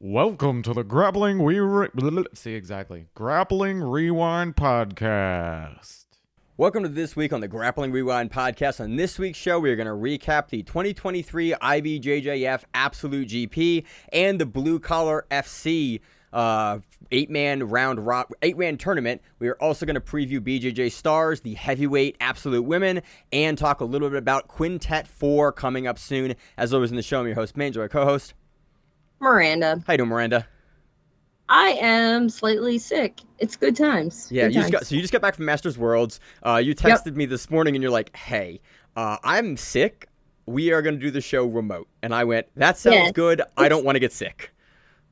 Welcome to the Grappling Grappling Rewind Podcast. Welcome to this week on the Grappling Rewind Podcast. On this week's show, we are going to recap the 2023 IBJJF Absolute GP and the Blue Collar FC eight-man tournament. We are also going to preview BJJ Stars, the heavyweight absolute women, and talk a little bit about Quintet 4 coming up soon. As always in the show, I'm your host, Maine, my co-host, Miranda. How you doing, Miranda? I am slightly sick. It's good times. Yeah, good times. You just got back from Masters Worlds. You texted me this morning and you're like, hey, I'm sick. We are going to do the show remote. And I went, that sounds good. I don't want to get sick.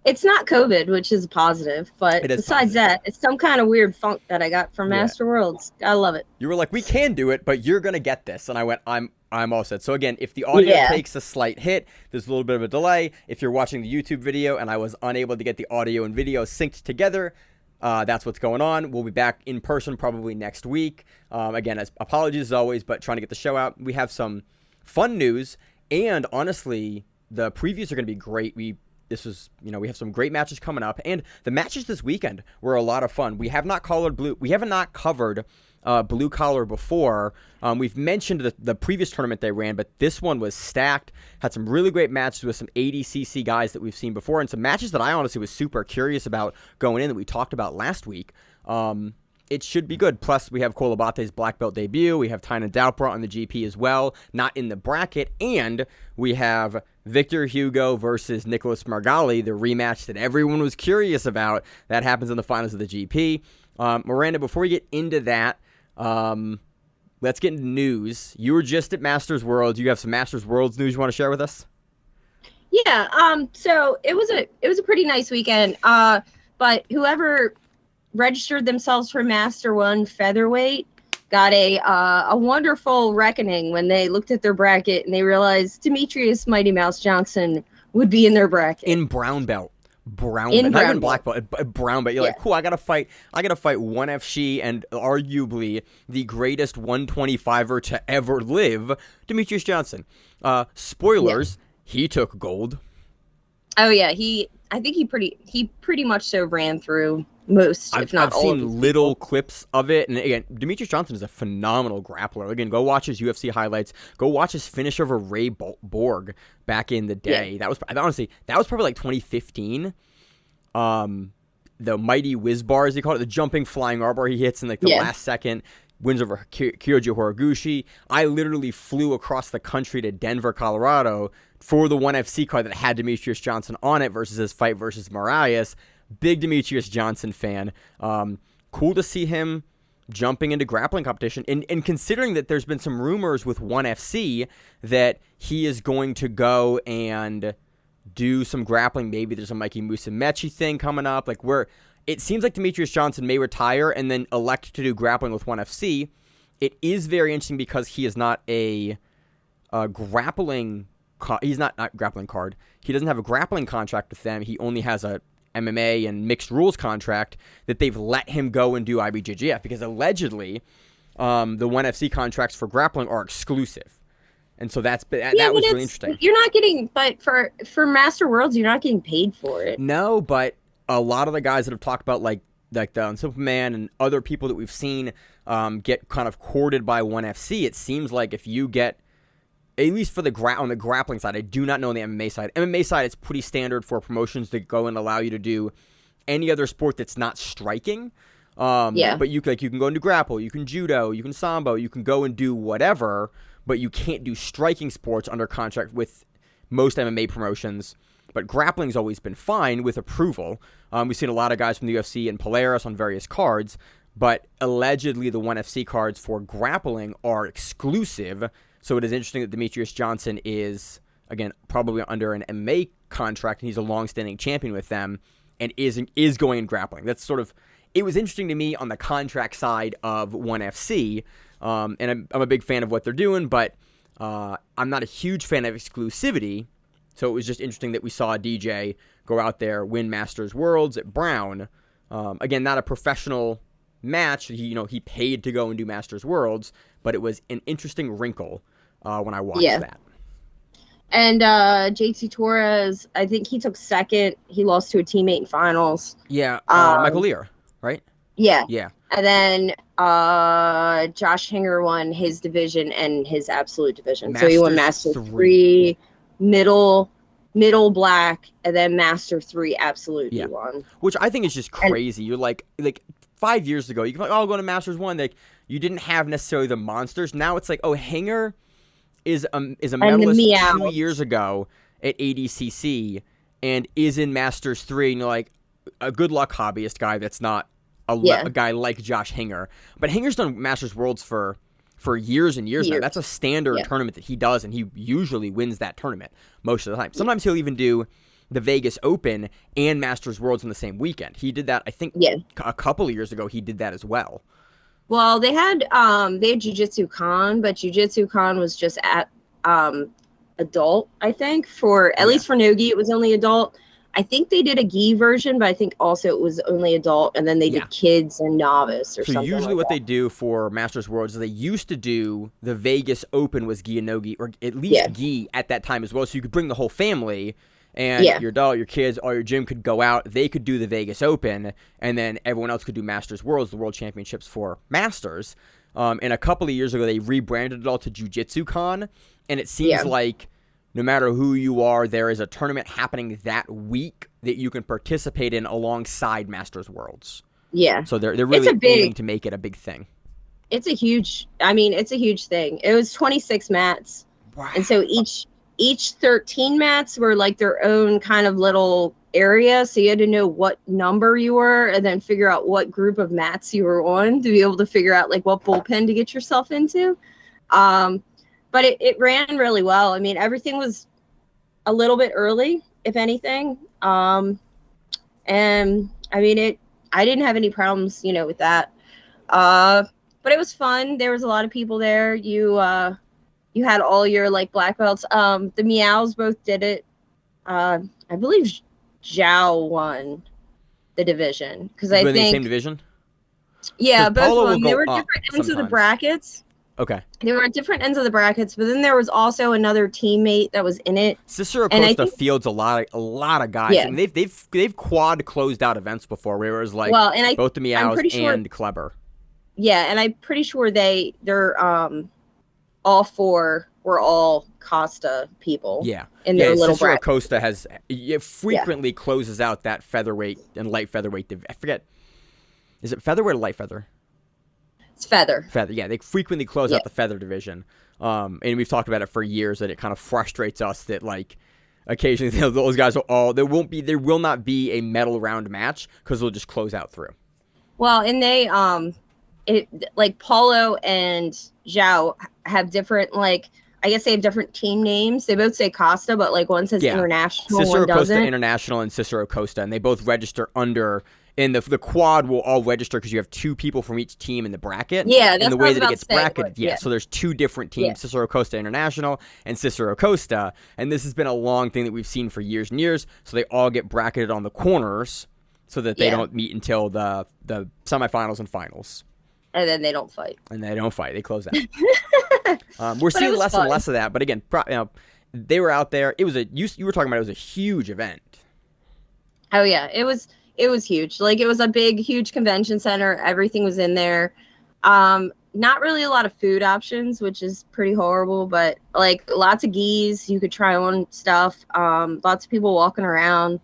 It's not COVID, which is a positive. But besides that, it's some kind of weird funk that I got from Master Worlds. I love it. You were like, we can do it, but you're going to get this. And I went, I'm all set. So again, if the audio takes a slight hit, there's a little bit of a delay. If you're watching the YouTube video and I was unable to get the audio and video synced together, that's what's going on. We'll be back in person probably next week. Again, apologies as always, but trying to get the show out. We have some fun news, and honestly, the previews are going to be great. We have some great matches coming up, and the matches this weekend were a lot of fun. We have not covered Blue Collar before. We've mentioned the previous tournament they ran, but this one was stacked. Had some really great matches with some 80cc guys that we've seen before, and some matches that I honestly was super curious about going in that we talked about last week. It should be good. Plus, we have Kolabate's black belt debut. We have Tynan Daupra on the GP as well, not in the bracket. And we have Victor Hugo versus Nicholas Meregali, the rematch that everyone was curious about. That happens in the finals of the GP. Miranda, before we get into that, let's get into news. You were just at Masters Worlds. You have some Masters Worlds news you want to share with us? Yeah. So it was a pretty nice weekend. But whoever registered themselves for Master 1 featherweight got a wonderful reckoning when they looked at their bracket and they realized Demetrius Mighty Mouse Johnson would be in their bracket. In brown belt. Not even black belt, brown belt. You're like, cool, I gotta fight one FC and arguably the greatest 125er to ever live, Demetrius Johnson. Spoilers, he took gold. Oh yeah, I think he pretty much so ran through most, if not all. I've seen little clips of it, and again, Demetrius Johnson is a phenomenal grappler. Again, go watch his UFC highlights. Go watch his finish over Ray Borg back in the day. Yeah. That was probably like 2015. The mighty whiz bar, as he called it, the jumping flying armbar he hits in like the last second. Wins over Kyoji Horiguchi. I literally flew across the country to Denver, Colorado for the 1FC card that had Demetrius Johnson on it versus his fight versus Marias. Big Demetrius Johnson fan. Cool to see him jumping into grappling competition. And considering that there's been some rumors with 1FC that he is going to go and do some grappling. Maybe there's a Mikey Musumeci thing coming up. It seems like Demetrius Johnson may retire and then elect to do grappling with 1FC. It is very interesting because he is not a grappling. He's not grappling card. He doesn't have a grappling contract with them. He only has a MMA and mixed rules contract that they've let him go and do IBJJF because allegedly the 1FC contracts for grappling are exclusive. And so that was really interesting. You're not getting, but for Master Worlds, you're not getting paid for it. No, but a lot of the guys that have talked about like the Superman and other people that we've seen get kind of courted by 1FC, it seems like if you get, at least for on the grappling side, I do not know on the MMA side. MMA side, it's pretty standard for promotions to go and allow you to do any other sport that's not striking. But you can go and do grapple, you can judo, you can sambo, you can go and do whatever, but you can't do striking sports under contract with most MMA promotions. But grappling's always been fine with approval. We've seen a lot of guys from the UFC and Polaris on various cards, but allegedly the 1FC cards for grappling are exclusive. So it is interesting that Demetrius Johnson is, again, probably under an MMA contract, and he's a long-standing champion with them, and is going in grappling. That's sort of, it was interesting to me on the contract side of 1FC, and I'm a big fan of what they're doing, but I'm not a huge fan of exclusivity. So it was just interesting that we saw a DJ go out there, win Masters Worlds at Brown. Again, not a professional match. He paid to go and do Masters Worlds, but it was an interesting wrinkle when I watched that. And JT Torres, I think he took second. He lost to a teammate in finals. Yeah, Michael Lear, right? Yeah. Yeah. And then Josh Hinger won his division and his absolute division. So he won Master 3, middle black, and then Master 3 absolute he won. Which I think is just crazy. You're like 5 years ago, you can go to Masters 1, like you didn't have necessarily the monsters. Now it's like, oh, Hinger is a medalist 2 years ago at ADCC and is in Masters 3, and you're like, a good luck hobbyist guy that's not a guy like Josh Hinger. But Hinger's done Masters Worlds for years and years now. That's a standard tournament that he does, and he usually wins that tournament most of the time. Sometimes he'll even do the Vegas Open and Masters Worlds in the same weekend. He did that, I think, a couple of years ago. He did that as well. Well, they had Jiu-Jitsu Con, but Jiu-Jitsu Con was just at adult, I think. At least for no-gi, it was only adult. I think they did a gi version, but I think also it was only adult, and then they did kids and novice or something. So usually what they do for Masters Worlds is they used to do the Vegas Open was gi and no-gi, or at least gi at that time as well, so you could bring the whole family, and your adult, your kids, all your gym could go out. They could do the Vegas Open, and then everyone else could do Masters Worlds, the World Championships for Masters. And a couple of years ago, they rebranded it all to Jiu-Jitsu Con, and it seems like no matter who you are, there is a tournament happening that week that you can participate in alongside Masters Worlds. Yeah. So they're really aiming to make it a big thing. It's a huge thing. It was 26 mats. Wow. And so each 13 mats were like their own kind of little area. So you had to know what number you were and then figure out what group of mats you were on to be able to figure out like what bullpen to get yourself into. But it ran really well. I mean, everything was a little bit early, if anything. And I mean, I didn't have any problems, with that. But it was fun. There was a lot of people there. You had all your like black belts. The Meows both did it. I believe Zhao won the division because I think the same division. Yeah, both of them. They were different ends of the brackets. Okay. They were at different ends of the brackets, but then there was also another teammate that was in it. Cicero Costa fields a lot of guys. Yeah. I mean, they've quad closed out events before where it was like both the Meows and Kleber. Yeah, and I'm pretty sure they're all four were all Costa people. Yeah. In their little Cicero bracket. Costa frequently closes out that featherweight and light featherweight. I forget. Is it featherweight or light feather? It's feather. Feather, yeah. They frequently close out the feather division. And we've talked about it for years that it kind of frustrates us that, like, occasionally those guys there will not be a medal round match because they'll just close out through. Well, and they, like, Paulo and Zhao have different, like, I guess they have different team names. They both say Costa, but, like, one says International, Cicero one doesn't. Costa International and Cicero Costa, and they both register under... And the quad will all register because you have two people from each team in the bracket. Yeah, that's and the way way that it gets bracketed. So there's two different teams, Cicero Costa International and Cicero Costa. And this has been a long thing that we've seen for years and years. So they all get bracketed on the corners so that they don't meet until the semifinals and finals. And then they don't fight. They close out. We're seeing less and less of that. But again, they were out there. It was you were talking about it was a huge event. Oh, yeah. It was huge. Like, it was a big, huge convention center. Everything was in there. Not really a lot of food options, which is pretty horrible, but, like, lots of gis. You could try on stuff. Lots of people walking around.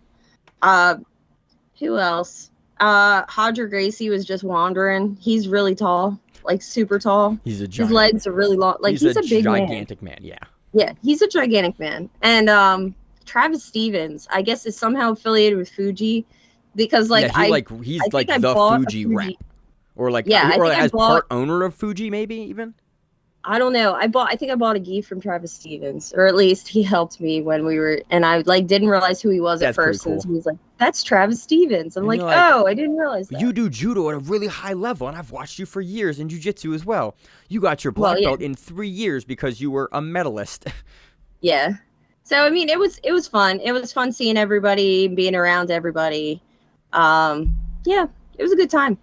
Who else? Hodger Gracie was just wandering. He's really tall, like, super tall. He's a giant. His legs are really long. Like, he's a big gigantic man, yeah. Yeah, he's a gigantic man. And Travis Stevens, I guess, is somehow affiliated with Fuji. Because he's like the Fuji rep, or as part owner of Fuji, maybe even. I don't know. I think I bought a gi from Travis Stevens, or at least he helped me when we were, and I didn't realize who he was at first. Cool. And he was like, "That's Travis Stevens." I'm like, "Oh, I didn't realize that." You do judo at a really high level, and I've watched you for years in jiu-jitsu as well. You got your black belt in 3 years because you were a medalist. Yeah. So I mean, it was fun. It was fun seeing everybody, being around everybody. Yeah, it was a good time.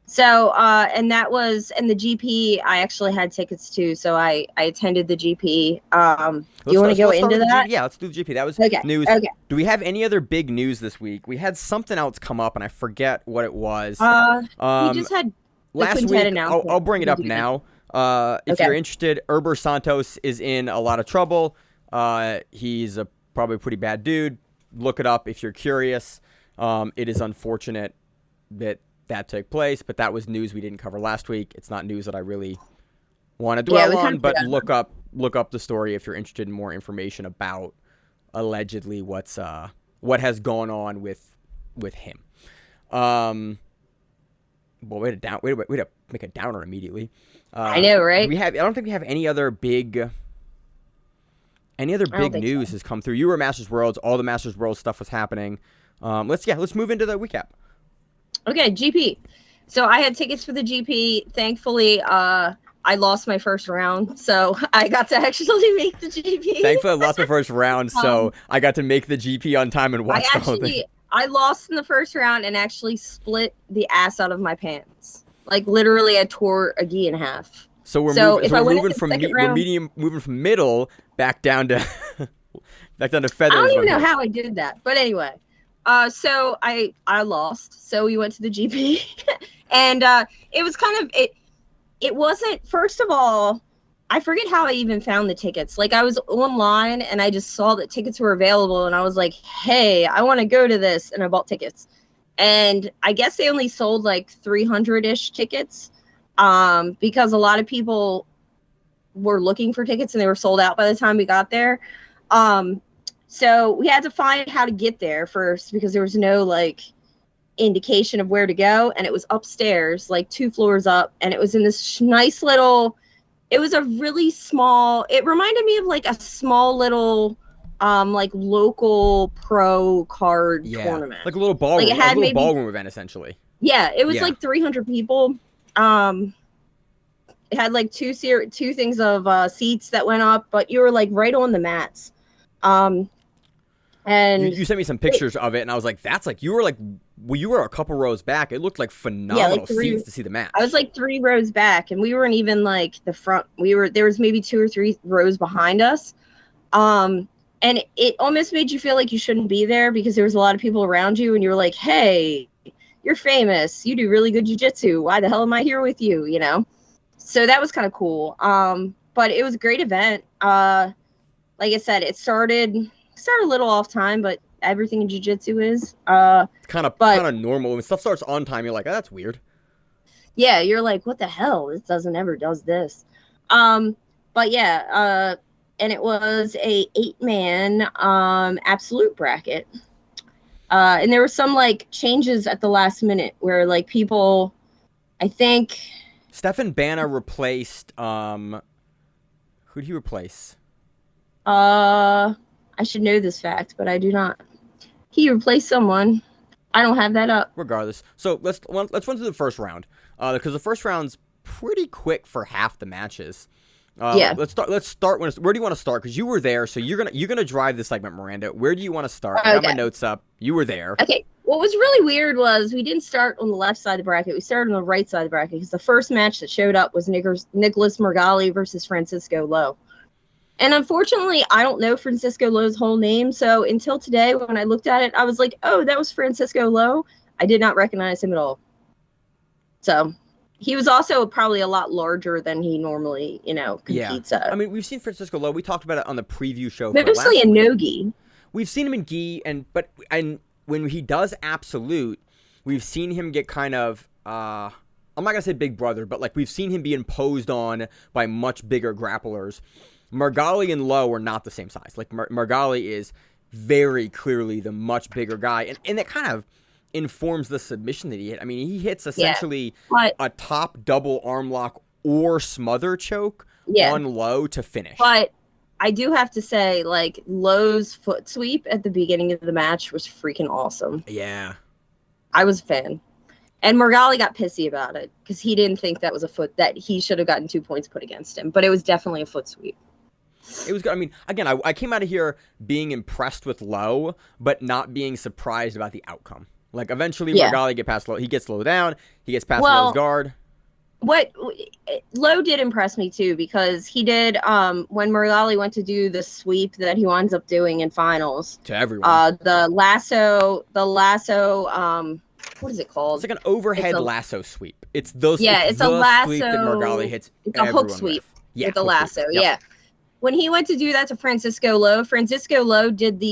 So, and the GP, I actually had tickets to, so I attended the GP. Do you want to go into that? Yeah, let's do the GP. That was Okay. news. Okay. Do we have any other big news this week? We had something else come up, and I forget what it was. We just had the last Quintet week. announcement. I'll bring it up now. If you're interested, Herber Santos is in a lot of trouble. He's probably a pretty bad dude. Look it up if you're curious. It is unfortunate that took place, but that was news we didn't cover last week. It's not news that I really want to dwell on, but look up the story if you're interested in more information about allegedly what has gone on with him. Well, way to make a downer immediately. I know, right? I don't think we have any other big news has come through. You were at Masters Worlds. All the Masters World stuff was happening. Let's move into the recap. Okay, GP. So I had tickets for the GP. Thankfully, I lost my first round, so I got to actually make the GP. Thankfully, I lost my first round, so I got to make the GP on time and watch the whole thing. I lost in the first round and actually split the ass out of my pants. Like literally, I tore a gi in half. So we're moving from middle back down to feathers. I don't even know how I did that, but anyway. So I lost. So we went to the GP, and it was kind of it wasn't. First of all, I forget how I even found the tickets. Like I was online and I just saw that tickets were available, and I was like, "Hey, I want to go to this," and I bought tickets. And I guess they only sold like 300-ish tickets, because a lot of people were looking for tickets and they were sold out by the time we got there. So we had to find how to get there first because there was no like indication of where to go. And it was upstairs, like 2 floors up. And it was in this nice little, it was a really small, it reminded me of like a small little, like local pro card tournament. Like a little ballroom, like it had maybe, ballroom event essentially. Yeah, it was like 300 people. It had like two things of seats that went up, but you were like right on the mats. And you sent me some pictures of it, and I was like, "That's like you were a couple rows back. It looked like phenomenal seats to see the match." I was like 3 rows back, and we weren't even like the front. There was maybe 2 or 3 rows behind us, and it almost made you feel like you shouldn't be there because there was a lot of people around you, and you were like, "Hey, you're famous. You do really good jiu-jitsu. Why the hell am I here with you?" You know. So that was kind of cool. But it was a great event. Like I said, it started a little off time, but everything in jiu-jitsu is kind of normal. When stuff starts on time, you're like, "Oh, that's weird." Yeah, you're like, "What the hell? This does this." But yeah, and it was a 8-man absolute bracket. And there were some like changes at the last minute where like people, I think Stefan Banna replaced who'd he replace? I should know this fact, but I do not. He replaced someone. I don't have that up. Regardless, so let's run through the first round, because the first round's pretty quick for half the matches. Yeah. Let's start. Where do you want to start? Because you were there, so you're gonna drive this segment, Miranda. Where do you want to start? I got my notes up. You were there. Okay. What was really weird was we didn't start on the left side of the bracket. We started on the right side of the bracket because the first match that showed up was Nicholas Meregali versus Francisco Lowe. And unfortunately, I don't know Francisco Lowe's whole name. So until today, when I looked at it, I was like, "Oh, that was Francisco Lowe." I did not recognize him at all. So he was also probably a lot larger than he normally, competes at. I mean, we've seen Francisco Lowe. We talked about it on the preview show. Mostly in no-gi. We've seen him in gi, and when he does absolute, we've seen him get kind of, I'm not going to say big brother, but like we've seen him be imposed on by much bigger grapplers. Meregali and Lowe are not the same size. Like Meregali is very clearly the much bigger guy, and that kind of informs the submission that he hit. I mean, he hits essentially a top double arm lock or smother choke on Lowe to finish. But I do have to say, like, Lowe's foot sweep at the beginning of the match was freaking awesome. Yeah. I was a fan. And Meregali got pissy about it because he didn't think that was a foot that he should have gotten 2 points put against him. But it was definitely a foot sweep. It was good. I mean, again, I came out of here being impressed with Lowe, but not being surprised about the outcome. Like, eventually, Yeah. Meregali he gets slowed down. He gets past Lowe's guard. What Lowe did impress me too, because he did when Meregali went to do the sweep that he winds up doing in finals To everyone. the lasso what is it called? It's like an overhead lasso sweep. It's those. Yeah, it's it's a the lasso. sweep that Meregali hits. It's a hook sweep with a lasso. Yep. Yeah. When he went to do that to Francisco Lowe did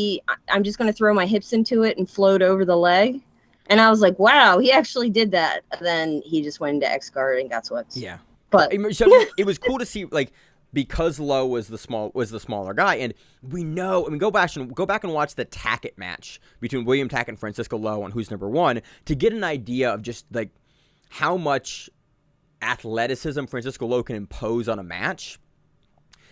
I'm just going to throw my hips into it and float over the leg. And I was like, wow, he actually did that. And then he just went into X guard and got swept. Yeah. But So it was cool to see, like, because Lowe was the smaller guy, and we know. I mean, go back and watch the Tackett match between William Tackett and Francisco Lowe on who's number one to get an idea of just like how much athleticism Francisco Lowe can impose on a match.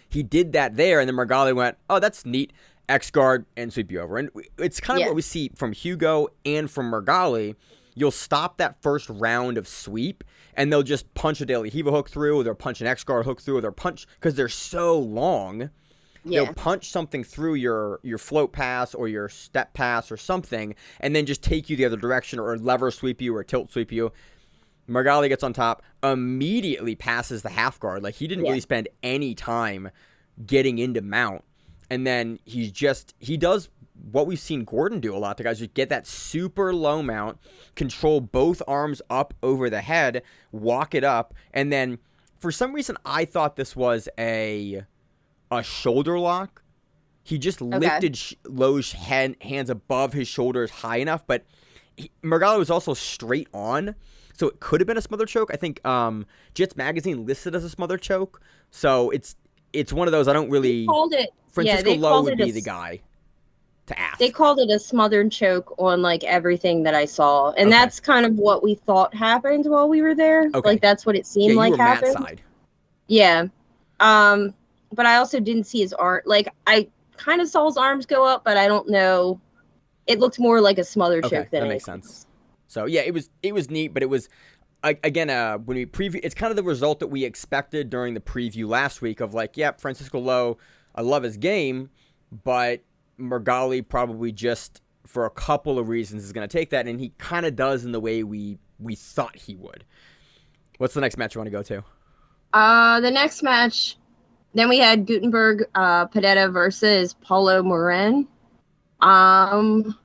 He did that there, and then Meregali went, "Oh, that's neat." X guard and sweep you over, and it's kind of what we see from Hugo and from Meregali. You'll stop that first round of sweep, and they'll just punch a De La Riva hook through, or they'll punch an X guard hook through, or they'll punch, because they're so long. Yeah. They'll punch something through your float pass or your step pass or something, and then just take you the other direction, or lever sweep you or tilt sweep you. Meregali gets on top, immediately passes the half guard. Like, he didn't really spend any time getting into mount. And then he does what we've seen Gordon do a lot. The guys just get that super low mount, control both arms up over the head, walk it up, and then for some reason I thought this was a shoulder lock. He just lifted Lowe's hands above his shoulders high enough, but Meregali was also straight on, so it could have been a smother choke. I think Jits Magazine listed as a smother choke, so it's one of those I don't really. Called it. Francisco Lowe would be the guy to ask. They called it a smothered choke on like everything that I saw, and that's kind of what we thought happened while we were there. Okay. Like, that's what it seemed like happened. Matt side. Yeah, but I also didn't see his arm. Like, I kind of saw his arms go up, but I don't know. It looked more like a smothered choke than that makes sense. So yeah, it was neat, but it was. Again, when we preview, it's kind of the result that we expected during the preview last week of like, yep, Francisco Lowe, I love his game, but Meregali probably just, for a couple of reasons, is going to take that, and he kind of does in the way we thought he would. What's the next match you want to go to? The next match, then we had Gutenberg Pereira versus Paulo Morin. And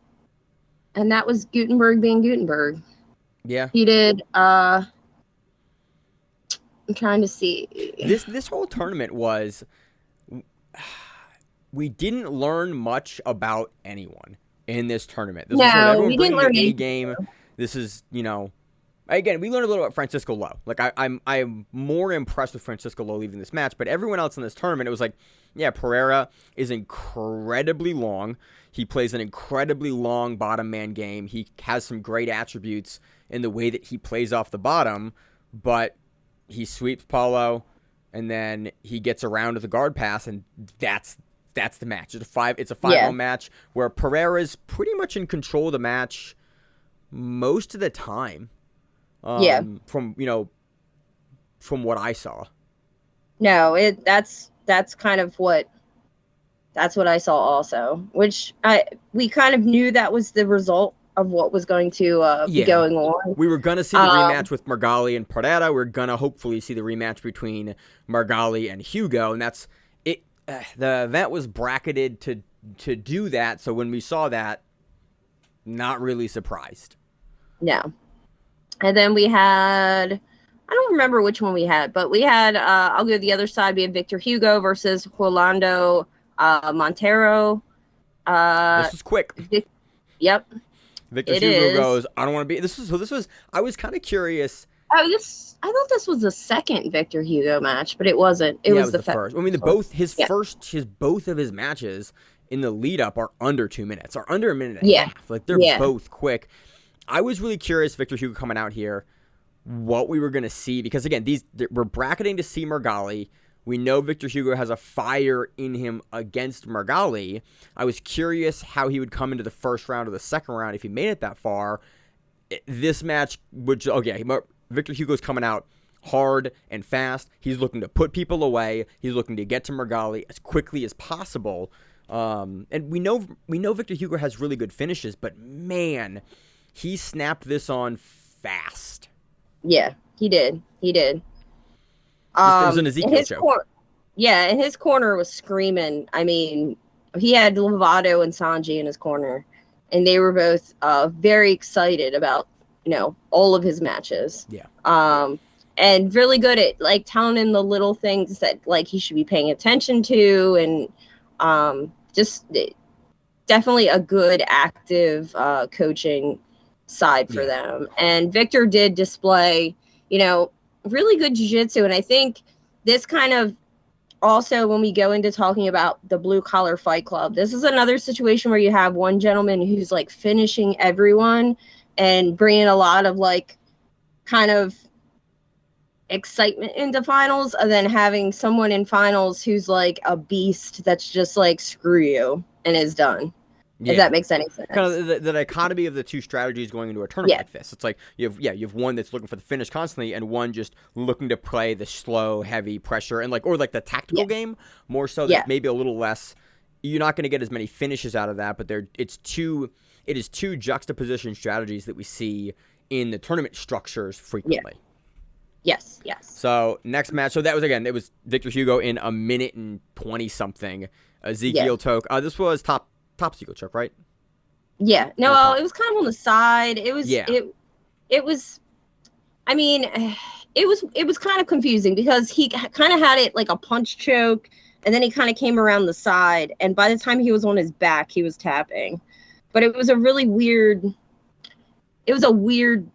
that was Gutenberg being Gutenberg. Yeah. He did, I'm trying to see. This whole tournament was, we didn't learn much about anyone in this tournament. This was everyone bringing their A game. This is, again, we learned a little about Francisco Lowe. Like, I'm more impressed with Francisco Lowe leaving this match, but everyone else in this tournament, it was like, yeah, Pereira is incredibly long. He plays an incredibly long bottom man game. He has some great attributes in the way that he plays off the bottom, but he sweeps Paulo, and then he gets around to the guard pass, and that's the match. It's a 5-on match where Pereira's pretty much in control of the match most of the time. From what I saw. No, that's kind of what I saw also, which we kind of knew that was the result of what was going to be going on. We were going to see the rematch with Meregali and Pereira. We're going to hopefully see the rematch between Meregali and Hugo, and that's it. The event was bracketed to do that, so when we saw that, not really surprised. No. And then we had, I don't remember which one we had, but we had, I'll go to the other side. We had Victor Hugo versus Rolando Montero. This is quick. Yep. Victor Hugo goes, I don't want to be. This was. I was kind of curious. I thought this was the second Victor Hugo match, but it wasn't. It was the first. I mean, both of his matches in the lead up are under 2 minutes, are under a minute and a half. Like, they're both quick. I was really curious, Victor Hugo coming out here, what we were going to see, because again, we're bracketing to see Meregali. We know Victor Hugo has a fire in him against Meregali. I was curious how he would come into the first round or the second round if he made it that far. This match would, Victor Hugo's coming out hard and fast. He's looking to put people away. He's looking to get to Meregali as quickly as possible. And we know Victor Hugo has really good finishes, but man, he snapped this on fast. Yeah, he did. It was an Ezekiel choke. And his corner was screaming. I mean, he had Lovato and Sanji in his corner, and they were both very excited about, all of his matches. Yeah. And really good at like telling him the little things that like he should be paying attention to, and just definitely a good active coaching side for them. And Victor did display, really good jiu-jitsu. And I think this kind of also, when we go into talking about the Blue Collar Fight Club, this is another situation where you have one gentleman who's like finishing everyone and bringing a lot of like kind of excitement into finals, and then having someone in finals who's like a beast that's just like, screw you, and is done. If that makes any sense. Kind of the dichotomy of the two strategies going into a tournament like this. It's like you have one that's looking for the finish constantly, and one just looking to play the slow, heavy pressure and or the tactical game more so. That's maybe a little less. You're not going to get as many finishes out of that, but it is two juxtaposition strategies that we see in the tournament structures frequently. Yes. So next match. So that was it was Victor Hugo in a minute and 20 something. Ezekiel choke. This was top Ezekiel choke, right? Yeah. No, it was kind of on the side. It was. It was. I mean, it was kind of confusing because he kind of had it like a punch choke, and then he kind of came around the side, and by the time he was on his back, he was tapping. But it was a really weird. It was a weird.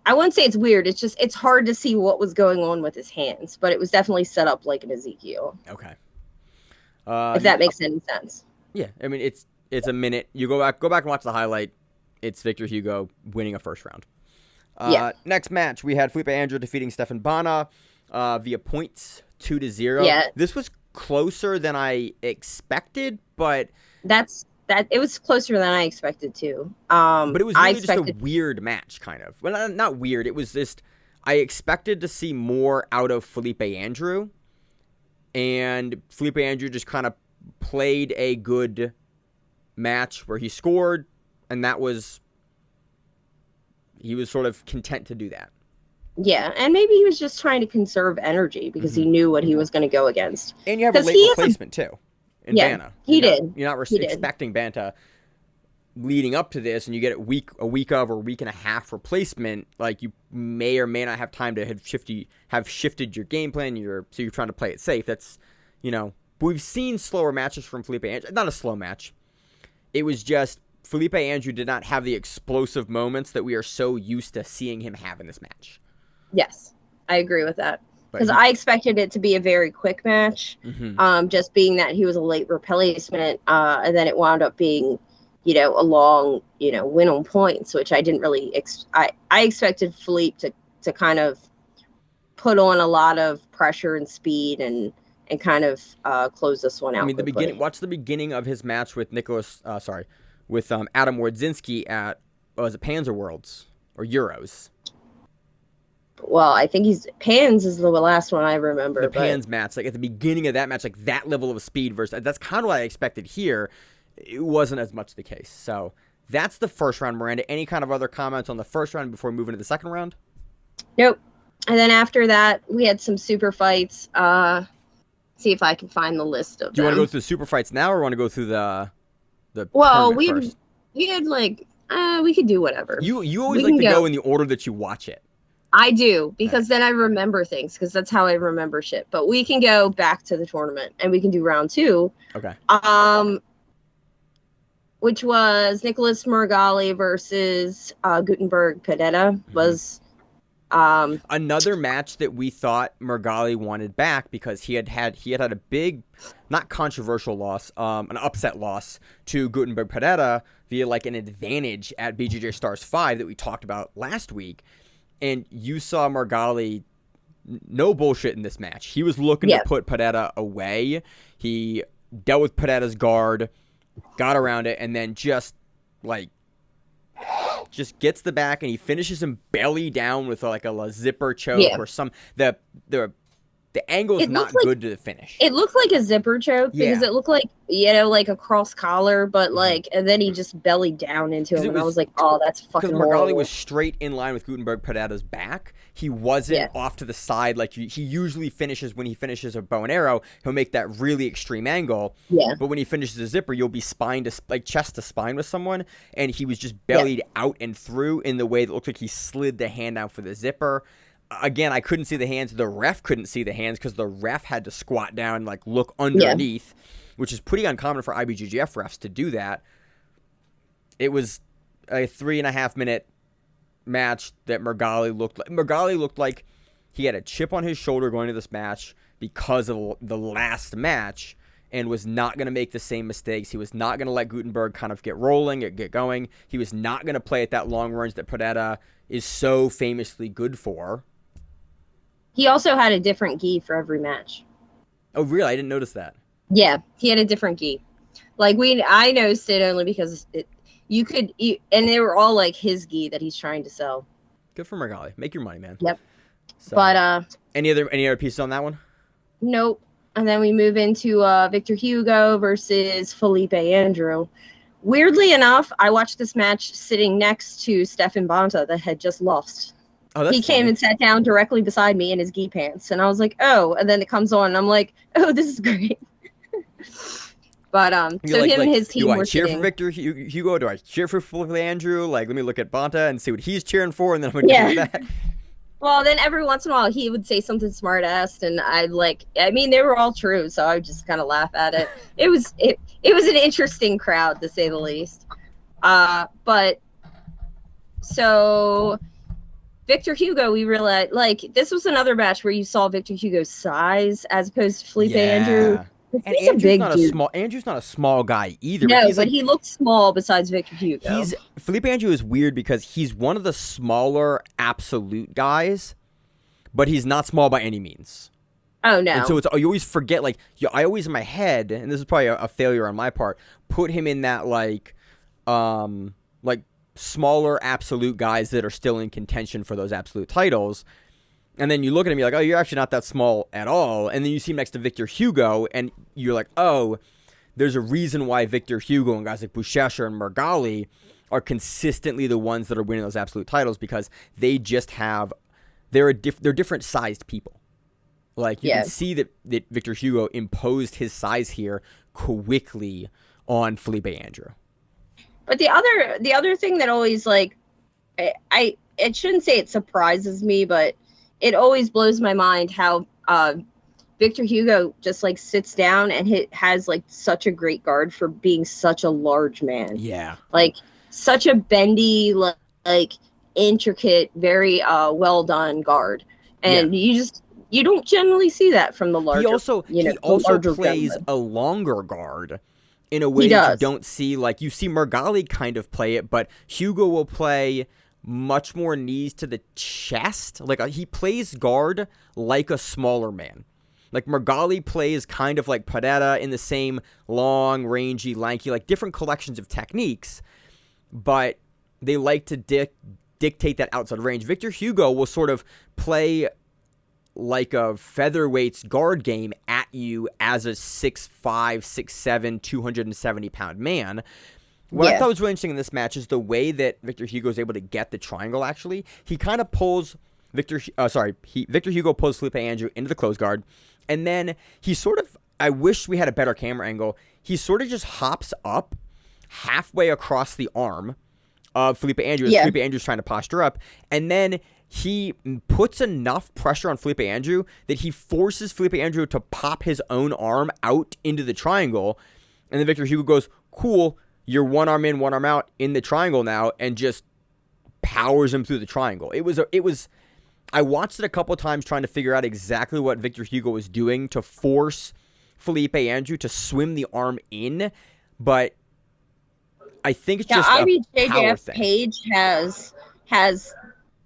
I wouldn't say it's weird. It's just it's hard to see what was going on with his hands, but it was definitely set up like an Ezekiel. Okay. If that makes any sense. Yeah, I mean it's a minute. You go back and watch the highlight. It's Victor Hugo winning a first round. Next match we had Fellipe Andrew defeating Stefan Bana via points 2-0. Yeah. This was closer than I expected, but it was closer than I expected too. But it was really just a weird match, kind of. Well, not weird. It was just I expected to see more out of Fellipe Andrew, and Fellipe Andrew just kind of played a good match where he scored, and he was sort of content to do that. Yeah, and maybe he was just trying to conserve energy because he knew what he was going to go against. And you have a late replacement too. In Bana. You're not expecting Banta leading up to this, and you get a week of or week and a half replacement. Like you may or may not have time to have shifted your game plan. So you're trying to play it safe. That's we've seen slower matches from Fellipe Andrew. Not a slow match. It was just Fellipe Andrew did not have the explosive moments that we are so used to seeing him have in this match. Yes, I agree with that. Because I expected it to be a very quick match, just being that he was a late replacement, and then it wound up being, a long, win on points, which I didn't really. I expected Fellipe to kind of put on a lot of pressure and speed and kind of close this one out. I mean, watch the beginning of his match with Adam Wardzinski at was it Panzer Worlds or Euros? Well, I think Pans is the last one I remember. The Pans match, like at the beginning of that match, like that level of speed versus that's kind of what I expected here. It wasn't as much the case. So that's the first round, Miranda. Any kind of other comments on the first round before we move into the second round? Nope. And then after that, we had some super fights. See if I can find the list of them. Do you want to go through the super fights now, or want to go through the? Well, we had like we could do whatever. You always like to go in the order that you watch it. I do, because then I remember things, because that's how I remember shit. But we can go back to the tournament, and we can do round 2. Okay. Which was Nicholas Meregali versus Gutenberg Pereira. Was another match that we thought Meregali wanted back because he had a big, not controversial loss, an upset loss to Gutenberg Pereira via like an advantage at BJJ Stars 5 that we talked about last week. And you saw Meregali, no bullshit in this match. He was looking to put Pereira away. He dealt with Pereira's guard, got around it, and then just gets the back, and he finishes him belly down with like a zipper choke or some the The angle is not good to the finish. It looked like a zipper choke because it looked like, like a cross collar, but and then he just bellied down into him. And I was like, oh, that's fucking horrible. Because Meregali was straight in line with Gutenberg Pereira's back. He wasn't off to the side like he usually finishes when he finishes a bow and arrow. He'll make that really extreme angle. Yeah. But when he finishes a zipper, you'll be chest to spine with someone. And he was just bellied out and through in the way that looked like he slid the hand out for the zipper. Again, I couldn't see the hands. The ref couldn't see the hands because the ref had to squat down and look underneath, which is pretty uncommon for IBJJF refs to do that. It was a 3.5 minute match that Meregali looked like he had a chip on his shoulder going to this match because of the last match and was not going to make the same mistakes. He was not going to let Gutenberg kind of get rolling, get going. He was not going to play at that long range that Pereira is so famously good for. He also had a different gi for every match. Oh, really? I didn't notice that. Yeah, he had a different gi. I noticed it only because and they were all his gi that he's trying to sell. Good for Meregali. Make your money, man. Yep. So, but any other pieces on that one? Nope. And then we move into Victor Hugo versus Fellipe Andrew. Weirdly enough, I watched this match sitting next to Stefan Bonta that had just lost. Oh, that's he came funny. and sat down directly beside me in his gi pants, and I was like, "Oh!" And then it comes on, and I'm like, "Oh, this is great." But so him and his team were cheer sitting. for Victor Hugo? Do I cheer for Fellipe Andrew? Let me look at Bonta and see what he's cheering for, and then I'm gonna do that. Well, then every once in a while he would say something smart-assed, and they were all true, so I would just kind of laugh at it. It was an interesting crowd, to say the least. But so Victor Hugo, we realized, this was another match where you saw Victor Hugo's size as opposed to Fellipe Andrew. And Andrew's not a small guy either. No, but he looked small besides Victor Hugo. Fellipe Andrew is weird because he's one of the smaller absolute guys, but he's not small by any means. Oh, no. And so you always forget, I always in my head, and this is probably a failure on my part, put him in that, smaller absolute guys that are still in contention for those absolute titles. And then you look at him, you're like, oh, you're actually not that small at all. And then you see him next to Victor Hugo, and you're like, oh, there's a reason why Victor Hugo and guys like Buchecha and Meregali are consistently the ones that are winning those absolute titles because they just they're different sized people. You can see that Victor Hugo imposed his size here quickly on Fellipe Andrew. But the other thing that always it shouldn't say it surprises me, but it always blows my mind how Victor Hugo just sits down and has such a great guard for being such a large man. Yeah. Such a bendy, intricate, very well done guard. And you don't generally see that from the larger. He also plays gentleman. a longer guard in a way that you don't see. You see Meregali kind of play it, but Hugo will play much more knees to the chest. He plays guard like a smaller man. Meregali plays kind of like Pereira in the same long, rangy, lanky, different collections of techniques, but they like to dictate that outside range. Victor Hugo will sort of play like a featherweight's guard game at you as a 6'5", 6'7", 270-pound man. What I thought was really interesting in this match is the way that Victor Hugo is able to get the triangle, actually. He kind of pulls Victor Hugo pulls Fellipe Andrew into the close guard, and then he sort of, I wish we had a better camera angle, he sort of just hops up halfway across the arm of Fellipe Andrew as Fellipe Andrew's trying to posture up, and then he puts enough pressure on Fellipe Andrew that he forces Fellipe Andrew to pop his own arm out into the triangle, and then Victor Hugo goes, cool, you're one arm in, one arm out in the triangle now, and just powers him through the triangle. It was. I watched it a couple times trying to figure out exactly what Victor Hugo was doing to force Fellipe Andrew to swim the arm in, but I think it's just a power thing. Page has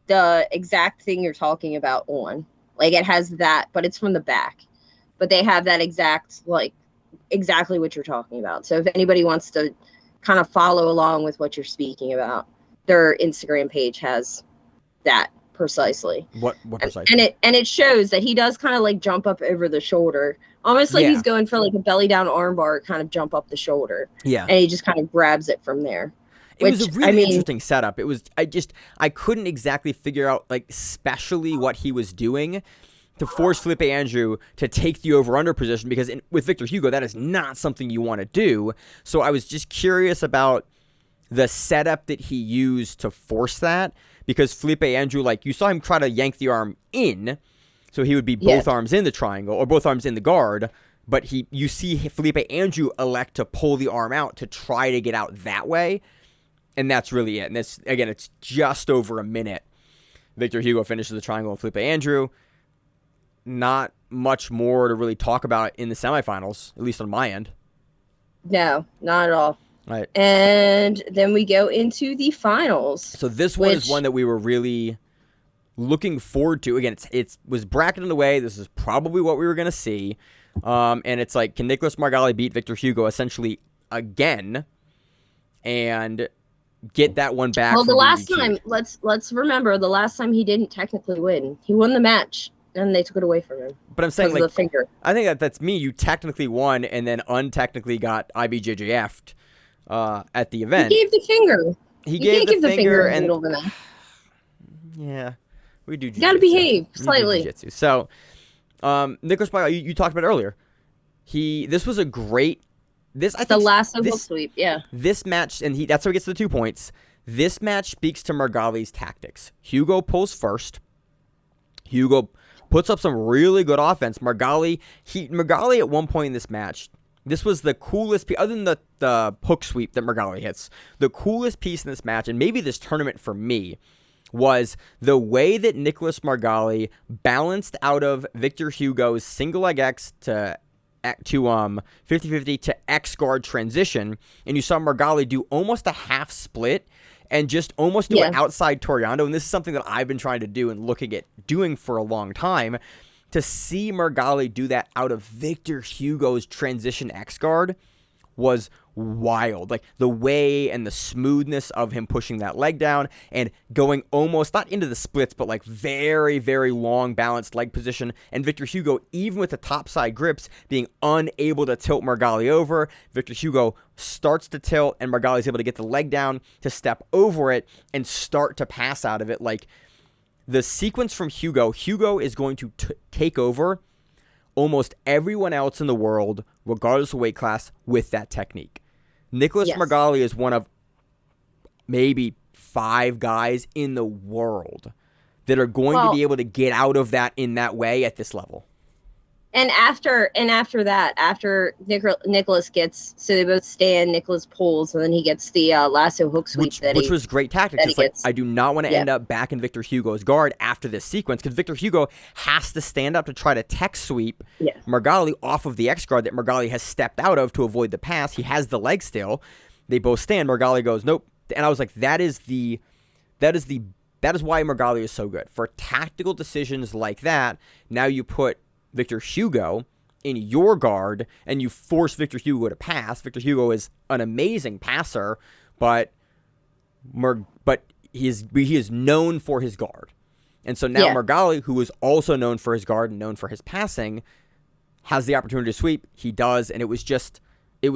the exact thing you're talking about on. It has that, but it's from the back. But they have that exactly what you're talking about. So if anybody wants to kind of follow along with what you're speaking about, their Instagram page has that precisely. What precisely? And it shows that he does kind of like jump up over the shoulder, almost like he's going for like a belly down armbar, kind of jump up the shoulder. Yeah, and he just kind of grabs it from there. It was a really interesting setup. It was I couldn't exactly figure out like especially what he was doing to force Fellipe Andrew to take the over-under position, because with Victor Hugo, that is not something you want to do. So I was just curious about the setup that he used to force that, because Fellipe Andrew, like, you saw him try to yank the arm in, so he would be both arms in the triangle, or both arms in the guard, but you see Fellipe Andrew elect to pull the arm out to try to get out that way, and that's really it. And this, again, it's just over a minute. Victor Hugo finishes the triangle with Fellipe Andrew. Not much more to really talk about in the semifinals, at least on my end. No, not at all. Right. And then we go into the finals. So this one is one that we were really looking forward to. Again, it was bracketed away. This is probably what we were going to see. And it's like, can Nicholas Meregali beat Victor Hugo essentially again and get that one back? Well, the last time, let's remember, the last time he didn't technically win. He won the match, and they took it away from him. But I'm saying, like, the finger. I think that's me. You technically won, and then untechnically got IBJJF'd at the event. He gave the finger. He gave the finger, and yeah, we do. You gotta behave slightly. So, Nicholas Meregali, you talked about it earlier. This was a great. I think the last hook sweep. Yeah. This match, and that's how he gets the 2 points. This match speaks to Meregali's tactics. Hugo pulls first. Hugo puts up some really good offense. Meregali at one point in this match, this was the coolest piece, other than the hook sweep that Meregali hits, the coolest piece in this match, and maybe this tournament for me, was the way that Nicholas Meregali balanced out of Victor Hugo's single leg X to 50-50 to X guard transition, and you saw Meregali do almost a half split and just almost do an outside Toriando. And this is something that I've been trying to do and looking at doing for a long time. To see Meregali do that out of Victor Hugo's transition X guard was wild. Like, the way and the smoothness of him pushing that leg down and going almost not into the splits, but like very, very long balanced leg position. And Victor Hugo, even with the topside grips, being unable to tilt Meregali over. Victor Hugo starts to tilt, and Meregali is able to get the leg down to step over it and start to pass out of it. Like, the sequence from Hugo is going to take over almost everyone else in the world, regardless of weight class, with that technique. Nicholas Meregali is one of maybe 5 guys in the world that are going to be able to get out of that in that way at this level. And after that, after Nicholas gets, so they both stand, Nicholas pulls, and then he gets the lasso hook sweep which was great tactics. It's like, I do not want to end up back in Victor Hugo's guard after this sequence, because Victor Hugo has to stand up to try to tech sweep Meregali off of the X guard that Meregali has stepped out of to avoid the pass. He has the leg still. They both stand. Meregali goes, nope. And I was like, that is why Meregali is so good. For tactical decisions like that, now you put Victor Hugo in your guard and you force Victor Hugo to pass. Victor Hugo is an amazing passer, but he is known for his guard. And so now Meregali, who is also known for his guard and known for his passing, has the opportunity to sweep. He does, and it was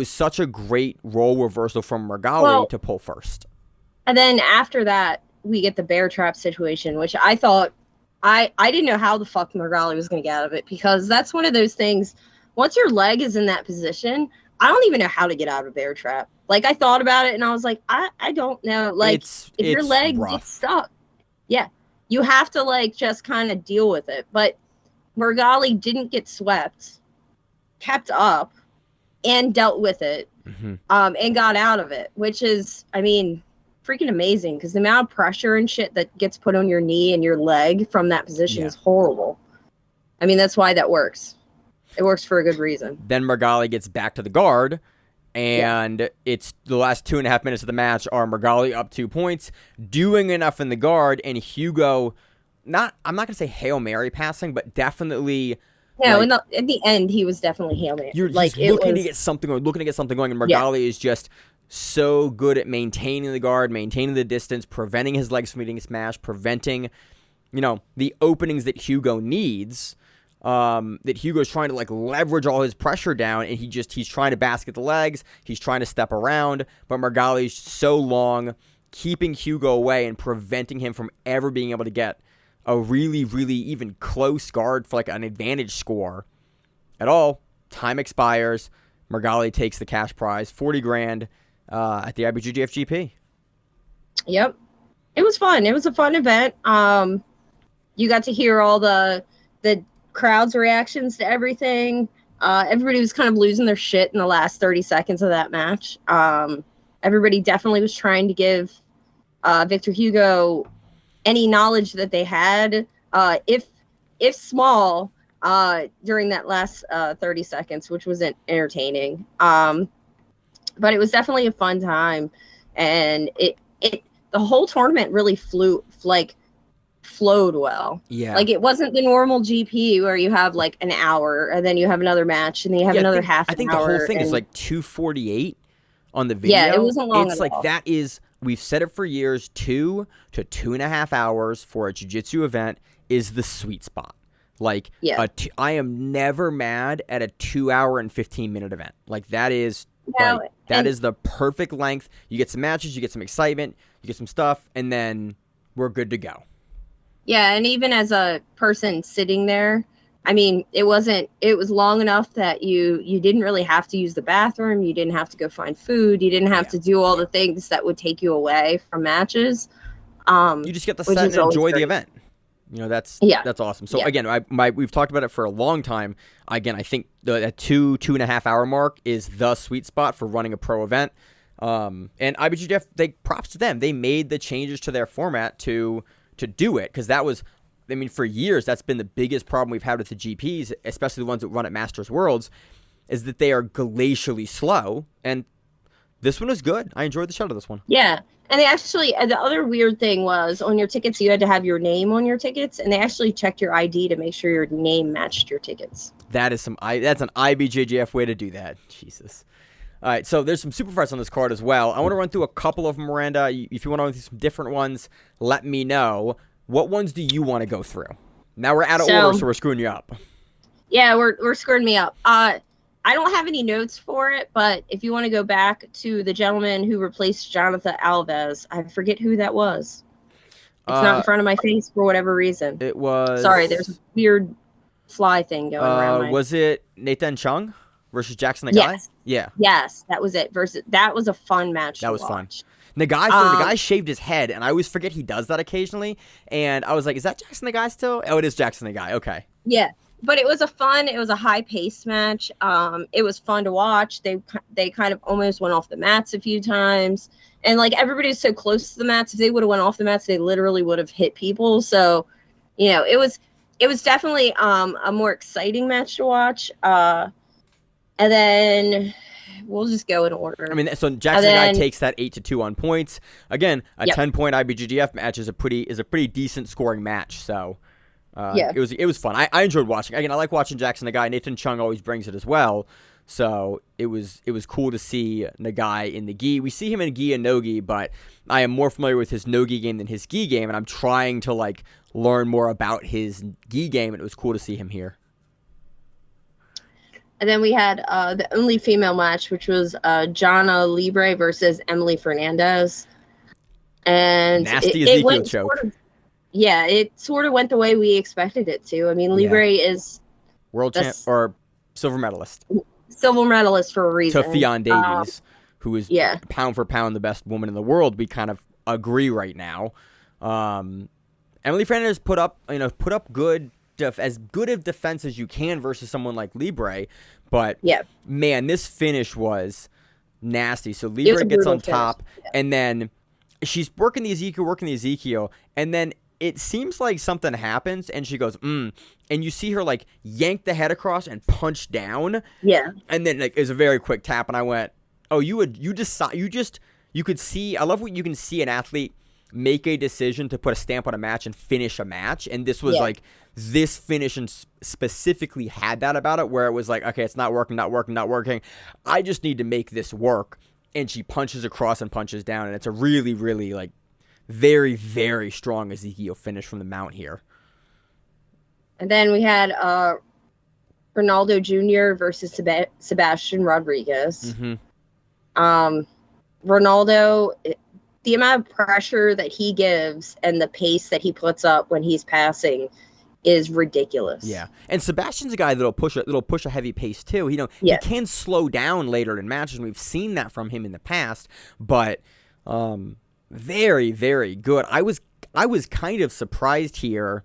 such a great role reversal from Meregali to pull first. And then after that, we get the bear trap situation, which I thought, I didn't know how the fuck Meregali was going to get out of it, because that's one of those things, once your leg is in that position, I don't even know how to get out of a bear trap. Like, I thought about it, and I was like, I don't know. Like, if your leg gets stuck, you have to, like, just kind of deal with it. But Meregali didn't get swept, kept up, and dealt with it, and got out of it, which is, I mean, freaking amazing, because the amount of pressure and shit that gets put on your knee and your leg from that position is horrible. I mean, that's why that works. It works for a good reason. Then Meregali gets back to the guard, and it's the last 2.5 minutes of the match are Meregali up 2 points, doing enough in the guard, and Hugo, I'm not going to say Hail Mary passing, but definitely... No, like, at the end, he was definitely Hail Mary. You're like, looking to get something going, and Meregali is just so good at maintaining the guard, maintaining the distance, preventing his legs from getting smashed, preventing the openings that Hugo needs. That Hugo's trying to like leverage all his pressure down, and he's trying to basket the legs. He's trying to step around, but Meregali's so long, keeping Hugo away and preventing him from ever being able to get a really, really even close guard for like an advantage score at all. Time expires. Meregali takes the cash prize, 40 grand, at the IBJJF GP. Yep. It was fun. It was a fun event. You got to hear all the crowd's reactions to everything. Everybody was kind of losing their shit in the last 30 seconds of that match. Everybody definitely was trying to give Victor Hugo any knowledge that they had, if small, during that last 30 seconds, which wasn't entertaining. But it was definitely a fun time, and the whole tournament really flowed well. Yeah. Like, it wasn't the normal GP where you have like an hour and then you have another match and then you have another half an hour. I think the whole thing is like 2:48 on the video. Yeah, it wasn't long It's at like all. that is, we've said it for years, 2 to 2.5 hours for a jiu-jitsu event is the sweet spot. Like, Yeah. I am never mad at a 2 hour and 15-minute event. Like, that is Yeah, like, that is the perfect length. You get some matches, you get some excitement, you get some stuff, and then we're good to go. Yeah, and even as a person sitting there, I mean, it was long enough that you didn't really have to use the bathroom, you didn't have to go find food, you didn't have to do all the things that would take you away from matches. You just get to sit and enjoy the event. That's awesome. So again, we've talked about it for a long time. Again, I think that 2.5 hour mark is the sweet spot for running a pro event. And IBJJF, props to them. They made the changes to their format to do it, because that was, I mean, for years, that's been the biggest problem we've had with the GPs, especially the ones that run at Masters Worlds, is that they are glacially slow. And this one was good. I enjoyed the shot of this one. Yeah. And they actually, the other weird thing was, on your tickets, you had to have your name on your tickets, and they actually checked your ID to make sure your name matched your tickets. That's an IBJJF way to do that. Jesus. All right, so there's some Superfights on this card as well. I want to run through a couple of them, Miranda. If you want to run through some different ones, let me know. What ones do you want to go through? Now we're out of order, so we're screwing you up. Yeah, we're screwing me up. I don't have any notes for it, but if you want to go back to the gentleman who replaced Jonathan Alves, I forget who that was. It's not in front of my face for whatever reason. It was... Sorry, there's a weird fly thing going around. Was it Nathan Chung versus Jackson Nagai? Yes. Yeah. Yes, that was it. That was a fun match to watch. That was fun. Nagai shaved his head, and I always forget he does that occasionally. And I was like, is that Jackson Nagai still? Oh, it is Jackson Nagai. Okay. Yeah. But it was a high-paced match. It was fun to watch. They kind of almost went off the mats a few times. And, like, everybody was so close to the mats. If they would have went off the mats, they literally would have hit people. So, it was definitely a more exciting match to watch. And then we'll just go in order. I mean, so Jackson Nagai takes that 8-2 on points. Again, a 10-point IBJJF match is a pretty decent scoring match. So... It was fun. I enjoyed watching. Again, I like watching Jackson Nagai. Nathan Chung always brings it as well. So it was cool to see Nagai in the gi. We see him in gi and no gi, but I am more familiar with his no gi game than his gi game, and I'm trying to learn more about his gi game, and it was cool to see him here. And then we had the only female match, which was Jana Libre versus Emily Fernandez. And nasty Ezekiel choke. Yeah, it sort of went the way we expected it to. I mean, Libre is world champ or silver medalist. Silver medalist for a reason. To Fionn Davies, who is pound for pound the best woman in the world. We kind of agree right now. Emily Fernandez put up good as good of defense as you can versus someone like Libre, but man, this finish was nasty. So Libre gets on top, and then she's working the Ezekiel, and then it seems like something happens, and she goes, and you see her yank the head across and punch down. Yeah. And then it's a very quick tap, and I went, oh, you could see, I love what you can see an athlete make a decision to put a stamp on a match and finish a match. And this was this finish and specifically had that about it, where it was like, okay, it's not working. I just need to make this work. And she punches across and punches down, and it's a really, really very, very strong Ezekiel finish from the mount here. And then we had Ronaldo Jr. versus Sebastian Rodriguez. Ronaldo, the amount of pressure that he gives and the pace that he puts up when he's passing is ridiculous. Yeah, and Sebastian's a guy that'll push a heavy pace too. He can slow down later in matches, and we've seen that from him in the past. But very, very good. I was kind of surprised here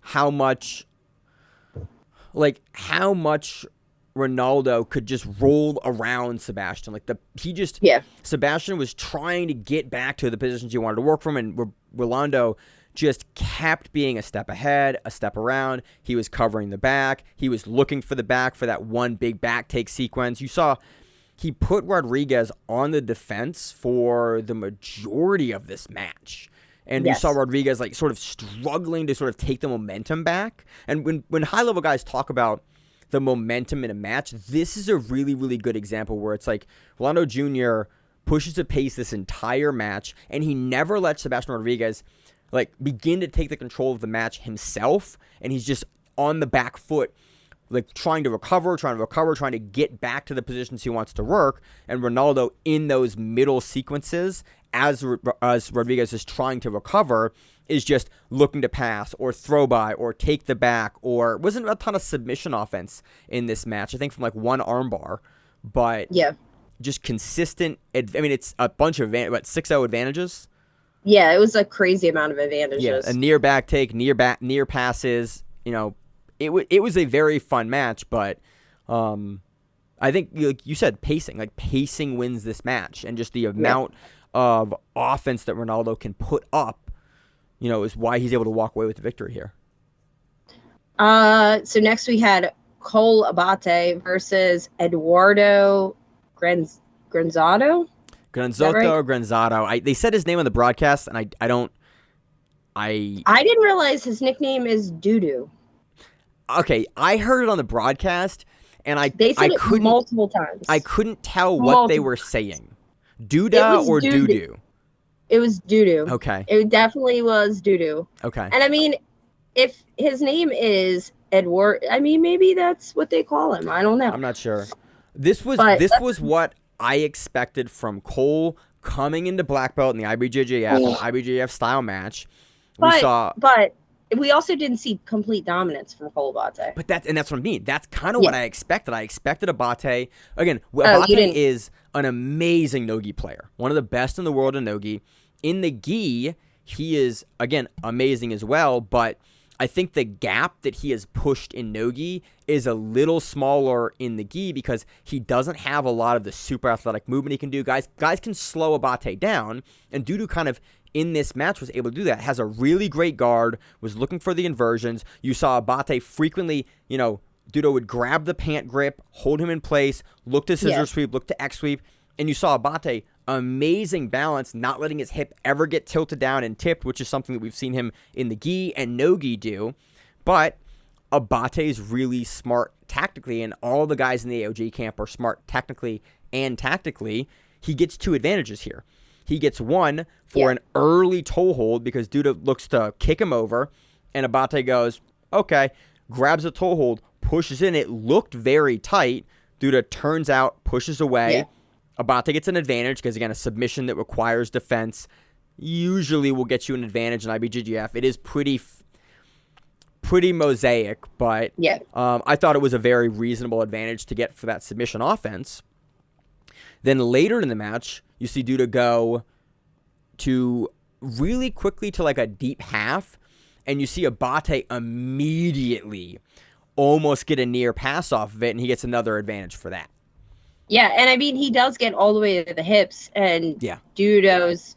how much Ronaldo could just roll around Sebastian. Sebastian was trying to get back to the positions he wanted to work from, and Rolando just kept being a step ahead, a step around. He was covering the back. He was looking for the back for that one big back take sequence. You saw he put Rodriguez on the defense for the majority of this match. And you saw Rodriguez sort of struggling to sort of take the momentum back. And when high-level guys talk about the momentum in a match, this is a really, really good example where it's like Rolando Jr. pushes a pace this entire match, and he never lets Sebastian Rodriguez begin to take the control of the match himself, and he's just on the back foot, trying to recover, trying to get back to the positions he wants to work. And Ronaldo, in those middle sequences, as Rodriguez is trying to recover, is just looking to pass or throw by or take the back. Or wasn't a ton of submission offense in this match, I think, from one armbar, but just consistent. It's a bunch of 6-0 advantages. Yeah, it was a crazy amount of advantages. Yeah, a near back take, near passes. It was a very fun match, but I think, like you said, pacing wins this match, and just the amount of offense that Ronaldo can put up, is why he's able to walk away with the victory here. So next we had Cole Abate versus Eduardo Granzotto. Granzotto. They said his name on the broadcast, and I didn't realize his nickname is Doodoo. Okay, I heard it on the broadcast, and they said it multiple times. I couldn't tell what they were saying. Doodah or Doodoo? It was Doodoo. Okay. It definitely was Doodoo. Okay. And if his name is Edward, maybe that's what they call him. I don't know. I'm not sure. This was what I expected from Cole coming into black belt in the IBJJF, an IBJJF style match. But we also didn't see complete dominance from Cole Abate. But that's what I mean. That's kind of what I expected. I expected Abate. Again, Abate is an amazing nogi player. One of the best in the world in nogi. In the gi, he is, again, amazing as well, but I think the gap that he has pushed in nogi is a little smaller in the gi because he doesn't have a lot of the super athletic movement he can do. Guys can slow Abate down, and Doodoo kind of in this match was able to do that. Has a really great guard, was looking for the inversions. You saw Abate frequently, Doodoo would grab the pant grip, hold him in place, look to scissor sweep, look to X sweep, and you saw Abate, amazing balance, not letting his hip ever get tilted down and tipped, which is something that we've seen him in the gi and no-gi do. But Abate is really smart tactically, and all the guys in the AOG camp are smart technically and tactically. He gets two advantages here. He gets one for an early toe hold because Doodoo looks to kick him over, and Abate goes, okay, grabs a toe hold, pushes in. It looked very tight. Doodoo turns out, pushes away. Yeah. Abate gets an advantage because, again, a submission that requires defense usually will get you an advantage in IBJJF. It is pretty mosaic, but I thought it was a very reasonable advantage to get for that submission offense. Then later in the match, you see Doodoo go to really quickly to a deep half, and you see Abate immediately almost get a near pass off of it, and he gets another advantage for that. Yeah, and he does get all the way to the hips, and Doodoo's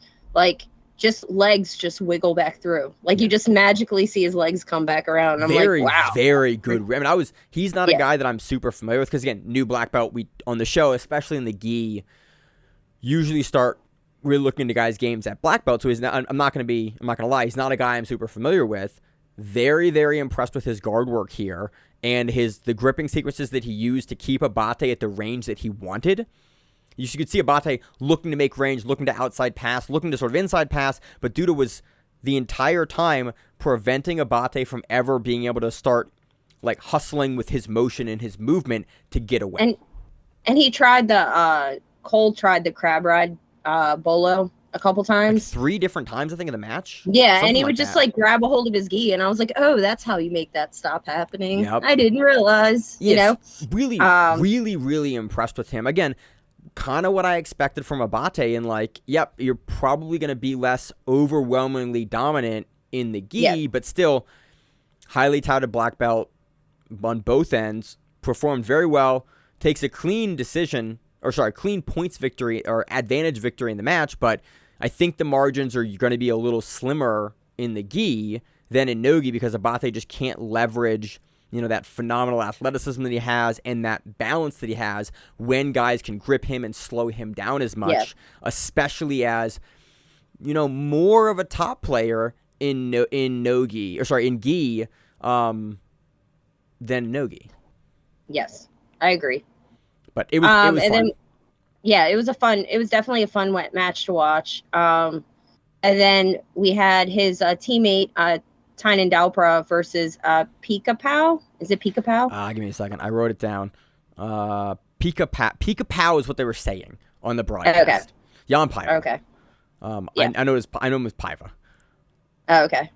just legs just wiggle back through. You just magically see his legs come back around. I'm wow. Very good. He's not a guy that I'm super familiar with because, again, new black belt, we on the show, especially in the gi, usually start really looking into guys' games at black belt. So I'm not going to lie, he's not a guy I'm super familiar with. Very, very impressed with his guard work here and the gripping sequences that he used to keep Abate at the range that he wanted. You could see Abate looking to make range, looking to outside pass, looking to sort of inside pass, but Duda was the entire time preventing Abate from ever being able to start like hustling with his motion and his movement to get away. And he tried Cole tried the crab ride bolo a couple times. Like 3 different times, I think, in the match. Yeah, Something and he like would just that. like grab a hold of his gi, and I was like, oh, that's how you make that stop happening. Yep. I didn't realize, you know. Really, really impressed with him. Again, kind of what I expected from Abate, and like, yep, you're probably going to be less overwhelmingly dominant in the gi, but still highly touted black belt on both ends, performed very well, takes a clean points victory or advantage victory in the match, but I think the margins are going to be a little slimmer in the gi than in no gi because Abate just can't leverage, that phenomenal athleticism that he has and that balance that he has when guys can grip him and slow him down as much, especially as, more of a top player in gi than no gi. Yes, I agree. But it was fun. Then, it was definitely a fun match to watch. And then we had his teammate, Tynan Dalpra versus Pika Pow. Is it Pika Pow? Give me a second. I wrote it down. Pika Pow is what they were saying on the broadcast. Okay. Jan Paiva. Okay. I know him as Paiva. Oh, okay.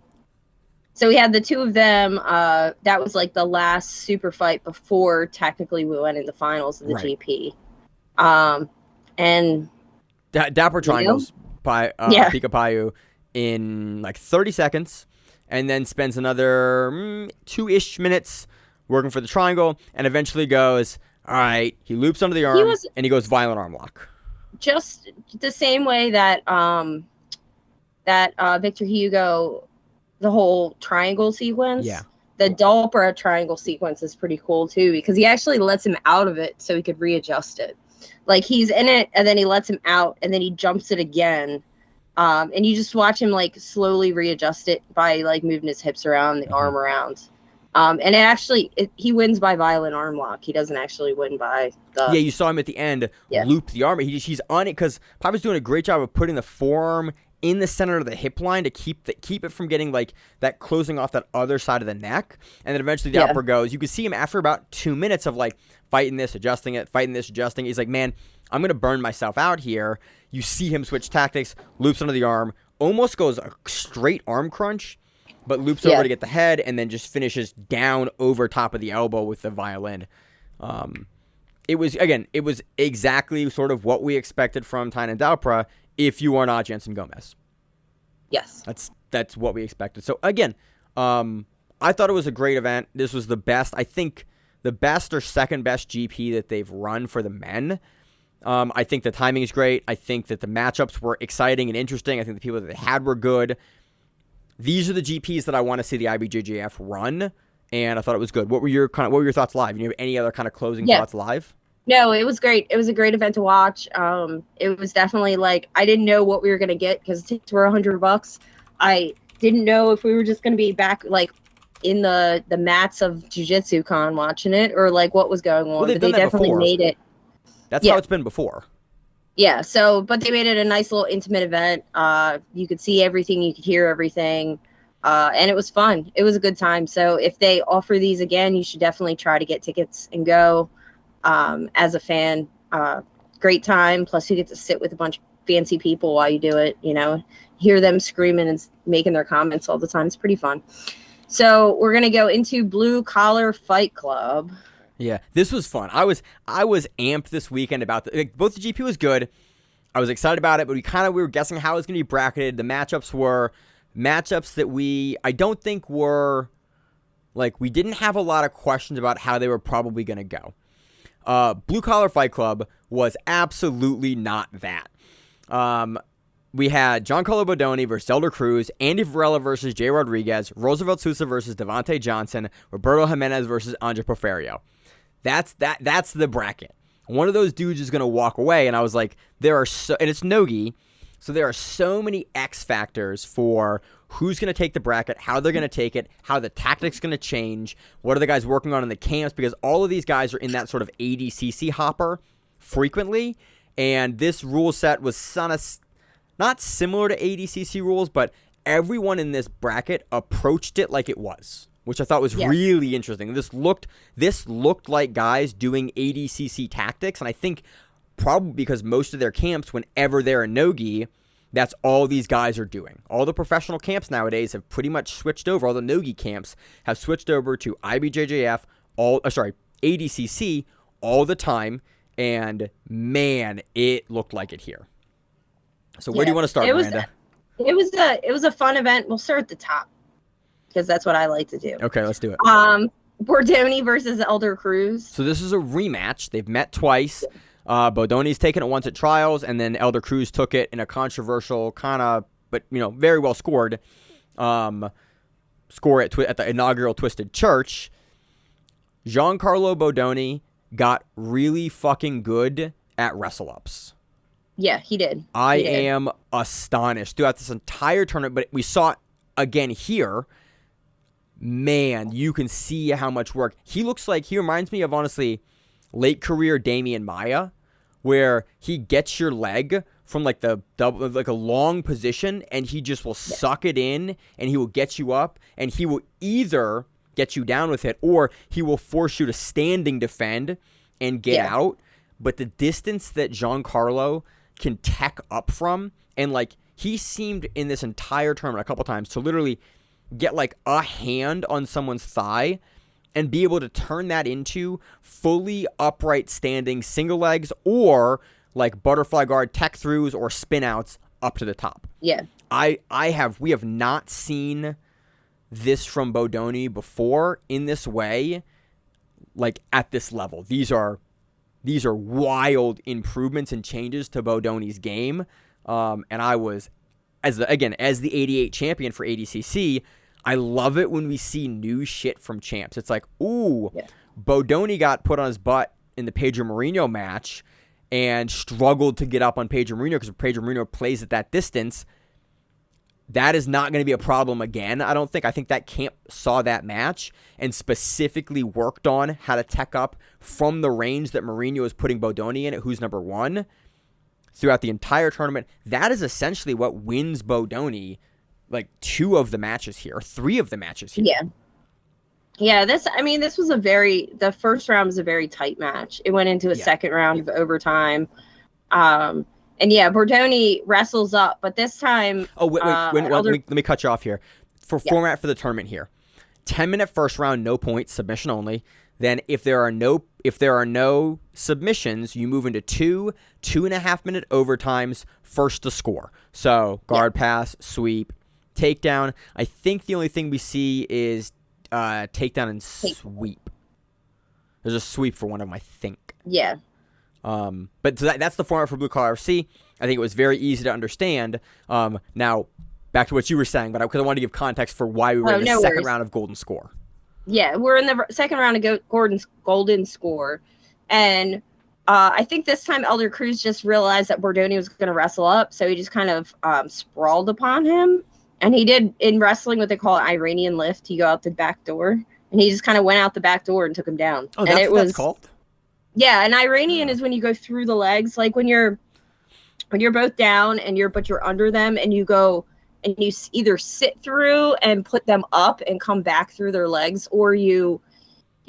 So we had the two of them. That was like the last super fight before technically we went in the finals of the GP. And Dapper triangles by Pika Payu in like 30 seconds, and then spends another 2-ish minutes working for the triangle, and eventually goes, all right, he loops under the arm, and he goes violent arm lock. Just the same way that Victor Hugo, the whole triangle sequence. Yeah. The Dalpra triangle sequence is pretty cool too, because he actually lets him out of it so he could readjust it. Like he's in it and then he lets him out and then he jumps it again. And you just watch him like slowly readjust it by like moving his hips around, the arm around. And he wins by violent arm lock. He doesn't actually win by the... Yeah, you saw him at the end loop the arm. He's on it because Papa's doing a great job of putting the forearm in the center of the hip line to keep it from getting like that closing off that other side of the neck. And then eventually the upper goes. You can see him after about 2 minutes of like fighting this, adjusting it, fighting this, adjusting. He's like, man, I'm going to burn myself out here. You see him switch tactics, loops under the arm, almost goes a straight arm crunch, but loops over to get the head and then just finishes down over top of the elbow with the violin. It was exactly sort of what we expected from Tynan Dalpra if you are not Jensen Gomez. Yes. That's what we expected. So again, I thought it was a great event. This was the best, I think the best or second best GP that they've run for the men. I think the timing is great. I think that the matchups were exciting and interesting. I think the people that they had were good. These are the GPs that I want to see the IBJJF run, and I thought it was good. What were your thoughts live? You have any other kind of closing thoughts live? No, it was great. It was a great event to watch. It was definitely like I didn't know what we were gonna get because tickets were $100. I didn't know if we were just gonna be back like in the mats of Jiu-Jitsu Con watching it or like what was going on. Well, but they definitely made it. That's how it's been before. Yeah. So, but they made it a nice little intimate event. You could see everything, you could hear everything, and it was fun. It was a good time. So, if they offer these again, you should definitely try to get tickets and go. As a fan, great time. Plus you get to sit with a bunch of fancy people while you do it, hear them screaming and making their comments all the time. It's pretty fun. So we're going to go into Blue Collar Fight Club. Yeah, this was fun. I was amped this weekend about both the GP was good. I was excited about it, but we were guessing how it was going to be bracketed. The matchups were matchups that I don't think were like, we didn't have a lot of questions about how they were probably going to go. Blue Collar Fight Club was absolutely not that. We had Giancarlo Bodoni versus Elder Cruz, Andy Varela versus Jay Rodriguez, Roosevelt Sousa versus Devontae Johnson, Roberto Jimenez versus Andre Porfirio. That's the bracket. One of those dudes is going to walk away, and I was like, and it's Nogi, so there are so many X factors for who's going to take the bracket, how they're going to take it, how the tactics going to change, what are the guys working on in the camps, because all of these guys are in that sort of ADCC hopper frequently, And this rule set was not similar to ADCC rules, but everyone in this bracket approached it like it was, which I thought was really interesting. This looked like guys doing ADCC tactics, and I think probably because most of their camps, whenever they're a no-gi, that's all these guys are doing. All the professional camps nowadays have pretty much switched over. All the no-gi camps have switched over to IBJJF, ADCC all the time, and man, it looked like it here. So where do you want to start, Miranda? It was a fun event. We'll start at the top because that's what I like to do. Okay, let's do it. Bordoni versus Elder Cruz. So this is a rematch. They've met twice. Bodoni's taken it once at trials, and then Elder Cruz took it in a controversial but very well scored score at the inaugural Twisted Church. Giancarlo Bodoni got really fucking good at wrestle-ups. Yeah, he did. I am astonished throughout this entire tournament, but we saw it again here. Man, you can see how much work. He reminds me of, honestly, late career Damian Maia, where he gets your leg from like a long position, and he just will suck it in, and he will get you up, and he will either get you down with it, or he will force you to standing defend and get out. But the distance that Giancarlo can tech up from, and like he seemed in this entire tournament a couple times to literally get like a hand on someone's thigh and be able to turn that into fully upright standing single legs, or like butterfly guard tech throughs or spin outs up to the top. Yeah. We have not seen this from Bodoni before in this way, like at this level. These are wild improvements and changes to Bodoni's game. And I was, as the 88 champion for ADCC, I love it when we see new shit from champs. It's like, Bodoni got put on his butt in the Pedro Mourinho match and struggled to get up on Pedro Mourinho because Pedro Mourinho plays at that distance. That is not going to be a problem again, I don't think. I think that camp saw that match and specifically worked on how to tech up from the range that Mourinho is putting Bodoni in at who's number one throughout the entire tournament. That is essentially what wins Bodoni like 2 of the matches here, or 3 of the matches here. Yeah, this was the first round was a very tight match. It went into a second round of overtime. And Bordoni wrestles up, but this time... Oh, wait, let me cut you off here. Format for the tournament here. 10-minute first round, no points, submission only. Then if there are no submissions, you move into 2.5-minute overtimes, first to score. So guard pass, sweep, takedown. I think the only thing we see is takedown and sweep. There's a sweep for one of them, I think. Yeah. But so that's the format for Blue Collar FC. I think it was very easy to understand. Now, back to what you were saying, but because I wanted to give context for why we were in the second round of Golden Score. Yeah, we're in the second round of Golden Score. And I think this time Elder Cruz just realized that Bordoni was going to wrestle up, so he just kind of sprawled upon him. And he did, in wrestling, what they call an Iranian lift. He go out the back door, and he just kind of went out the back door and took him down. Oh, and that's what that's called? Yeah, an Iranian is when you go through the legs, like when you're both down but you're under them, and you go and you either sit through and put them up and come back through their legs, or you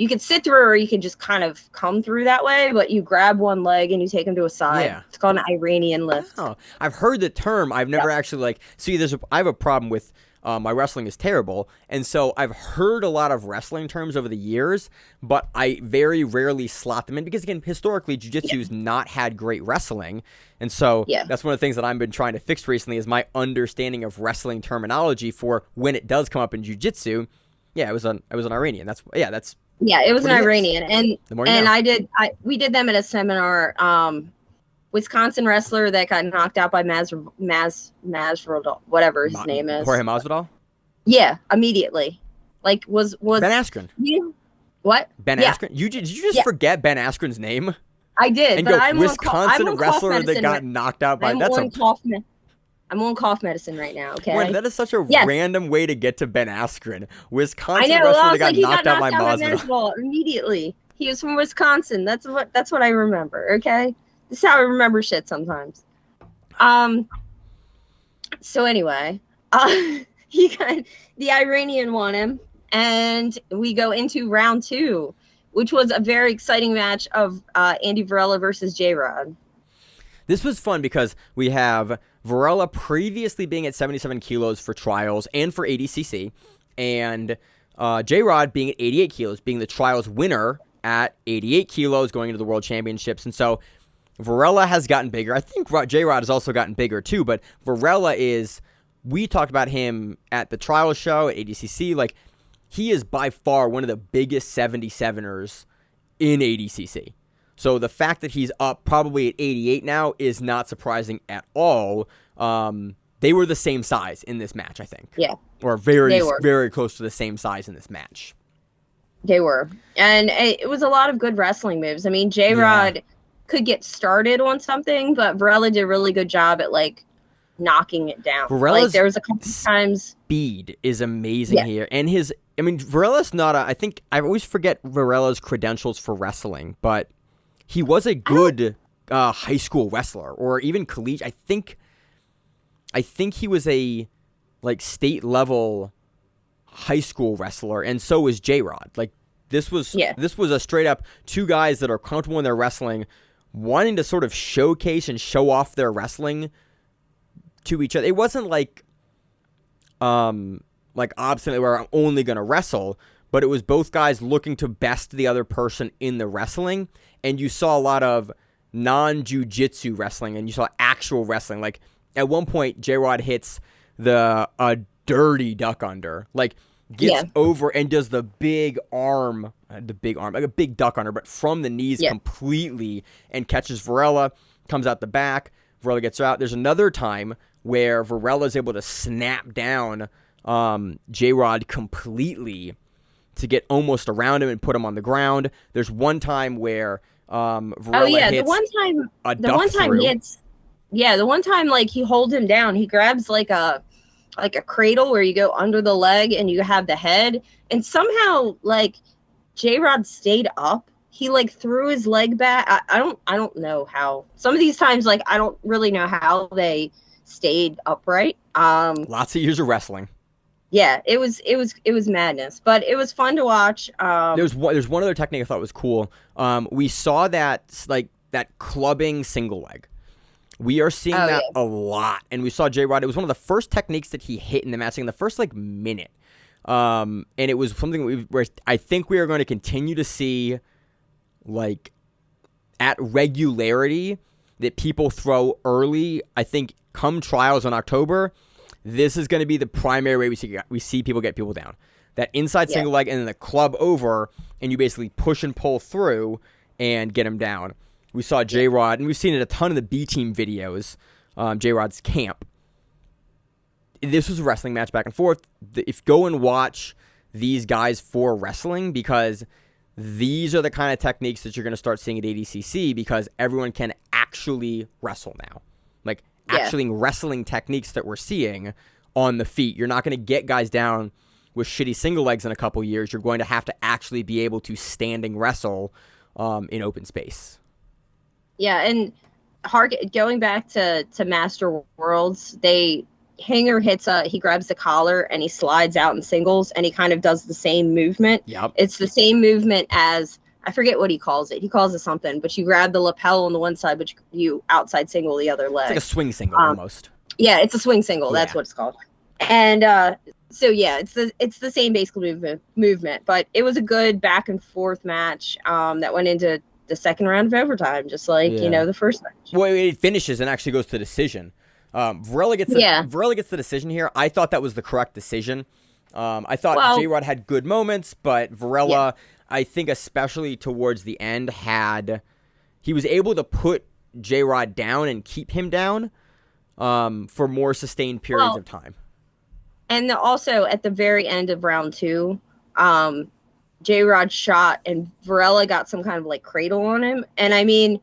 can sit through, or you can just kind of come through that way, but you grab one leg and you take them to a side. Yeah. It's called an Iranian lift. Oh, I've heard the term. I've never actually I have a problem with my wrestling is terrible, and so I've heard a lot of wrestling terms over the years, but I very rarely slot them in because, again, historically, jiu-jitsu's not had great wrestling, and so that's one of the things that I've been trying to fix recently is my understanding of wrestling terminology for when it does come up in jiu-jitsu. Yeah, it was an Iranian. It was an Iranian, and we did them at a seminar. Wisconsin wrestler that got knocked out by Masvidal, whatever his name is. Jorge Masvidal? Yeah, immediately. Like was Ben Askren. What? Ben Askren? Did you just forget Ben Askren's name? I did. And but I'm Wisconsin wrestler that got knocked out by. I'm on cough medicine right now. Okay. Boy, that is such a random way to get to Ben Askren. Wisconsin wrestler that got knocked out by Masvidal immediately. He was from Wisconsin. That's what I remember. Okay. This is how I remember shit sometimes. So anyway, the Iranian won him, and we go into round 2, which was a very exciting match of Andy Varela versus J-Rod. This was fun because we have Varela previously being at 77 kilos for trials and for ADCC, and J-Rod being at 88 kilos, being the trials winner at 88 kilos going into the World Championships. And so Varela has gotten bigger. I think J-Rod has also gotten bigger too, but Varela is, we talked about him at the trial show at ADCC, like he is by far one of the biggest 77ers in ADCC. So the fact that he's up probably at 88 now is not surprising at all. They were the same size in this match, I think. Yeah. Or very close to the same size in this match. They were. And it was a lot of good wrestling moves. I mean, J-Rod could get started on something, but Varela did a really good job at, like, knocking it down. Varela's like, there was a couple times. Speed is amazing here. And Varela's not I think I always forget Varela's credentials for wrestling, but he was a good high school wrestler or even collegiate. I think he was a like state level high school wrestler, and so was J-Rod. Like this was a straight up two guys that are comfortable in their wrestling, wanting to sort of showcase and show off their wrestling to each other. It wasn't like obstinately where I'm only gonna wrestle, but it was both guys looking to best the other person in the wrestling, and you saw a lot of non-jujitsu wrestling, and you saw actual wrestling. Like at one point, J-Rod hits a dirty duck under, like gets over and does the big arm, like a big duck under, but from the knees completely, and catches Varela, comes out the back. Varela gets out. There's another time where Varela is able to snap down J-Rod completely to get almost around him and put him on the ground. There's one time where Varela hits the one time like he holds him down, he grabs like a cradle where you go under the leg and you have the head, and somehow like J-Rod stayed up. He like threw his leg back. I don't know how. Some of these times like I don't really know how they stayed upright. Lots of years of wrestling. Yeah, it was madness, but it was fun to watch. There's one other technique I thought was cool. We saw that clubbing single leg. We are seeing that a lot, and we saw J-Rod. It was one of the first techniques that he hit in the match in the first like minute, and it was something where I think we are going to continue to see, like, at regularity that people throw early. I think come trials in October, this is going to be the primary way we see people get people down. That inside single leg and then the club over, and you basically push and pull through and get them down. We saw J-Rod, and we've seen it a ton of the B-Team videos, J-Rod's camp. This was a wrestling match back and forth. Go and watch these guys for wrestling, because these are the kind of techniques that you're going to start seeing at ADCC, because everyone can actually wrestle now. Like, actually wrestling techniques that we're seeing on the feet. You're not going to get guys down with shitty single legs in a couple years. You're going to have to actually be able to standing wrestle in open space. Yeah, and going back to Master Worlds, Hanger hits he grabs the collar and he slides out in singles, and he kind of does the same movement. Yep. It's the same movement as, I forget what he calls it. He calls it something, but you grab the lapel on the one side, but you outside single the other leg. It's like a swing single almost. Yeah, it's a swing single. That's what it's called. And so yeah, it's the same basic movement, but it was a good back and forth match that went into the second round of overtime, just like the first match. Well, it finishes and actually goes to decision. Varela gets the decision here. I thought that was the correct decision. I thought J-Rod had good moments, but Varela, I think especially towards the end, he was able to put J-Rod down and keep him down for more sustained periods of time. And also at the very end of round 2, J-Rod shot and Varela got some kind of like cradle on him. And I mean,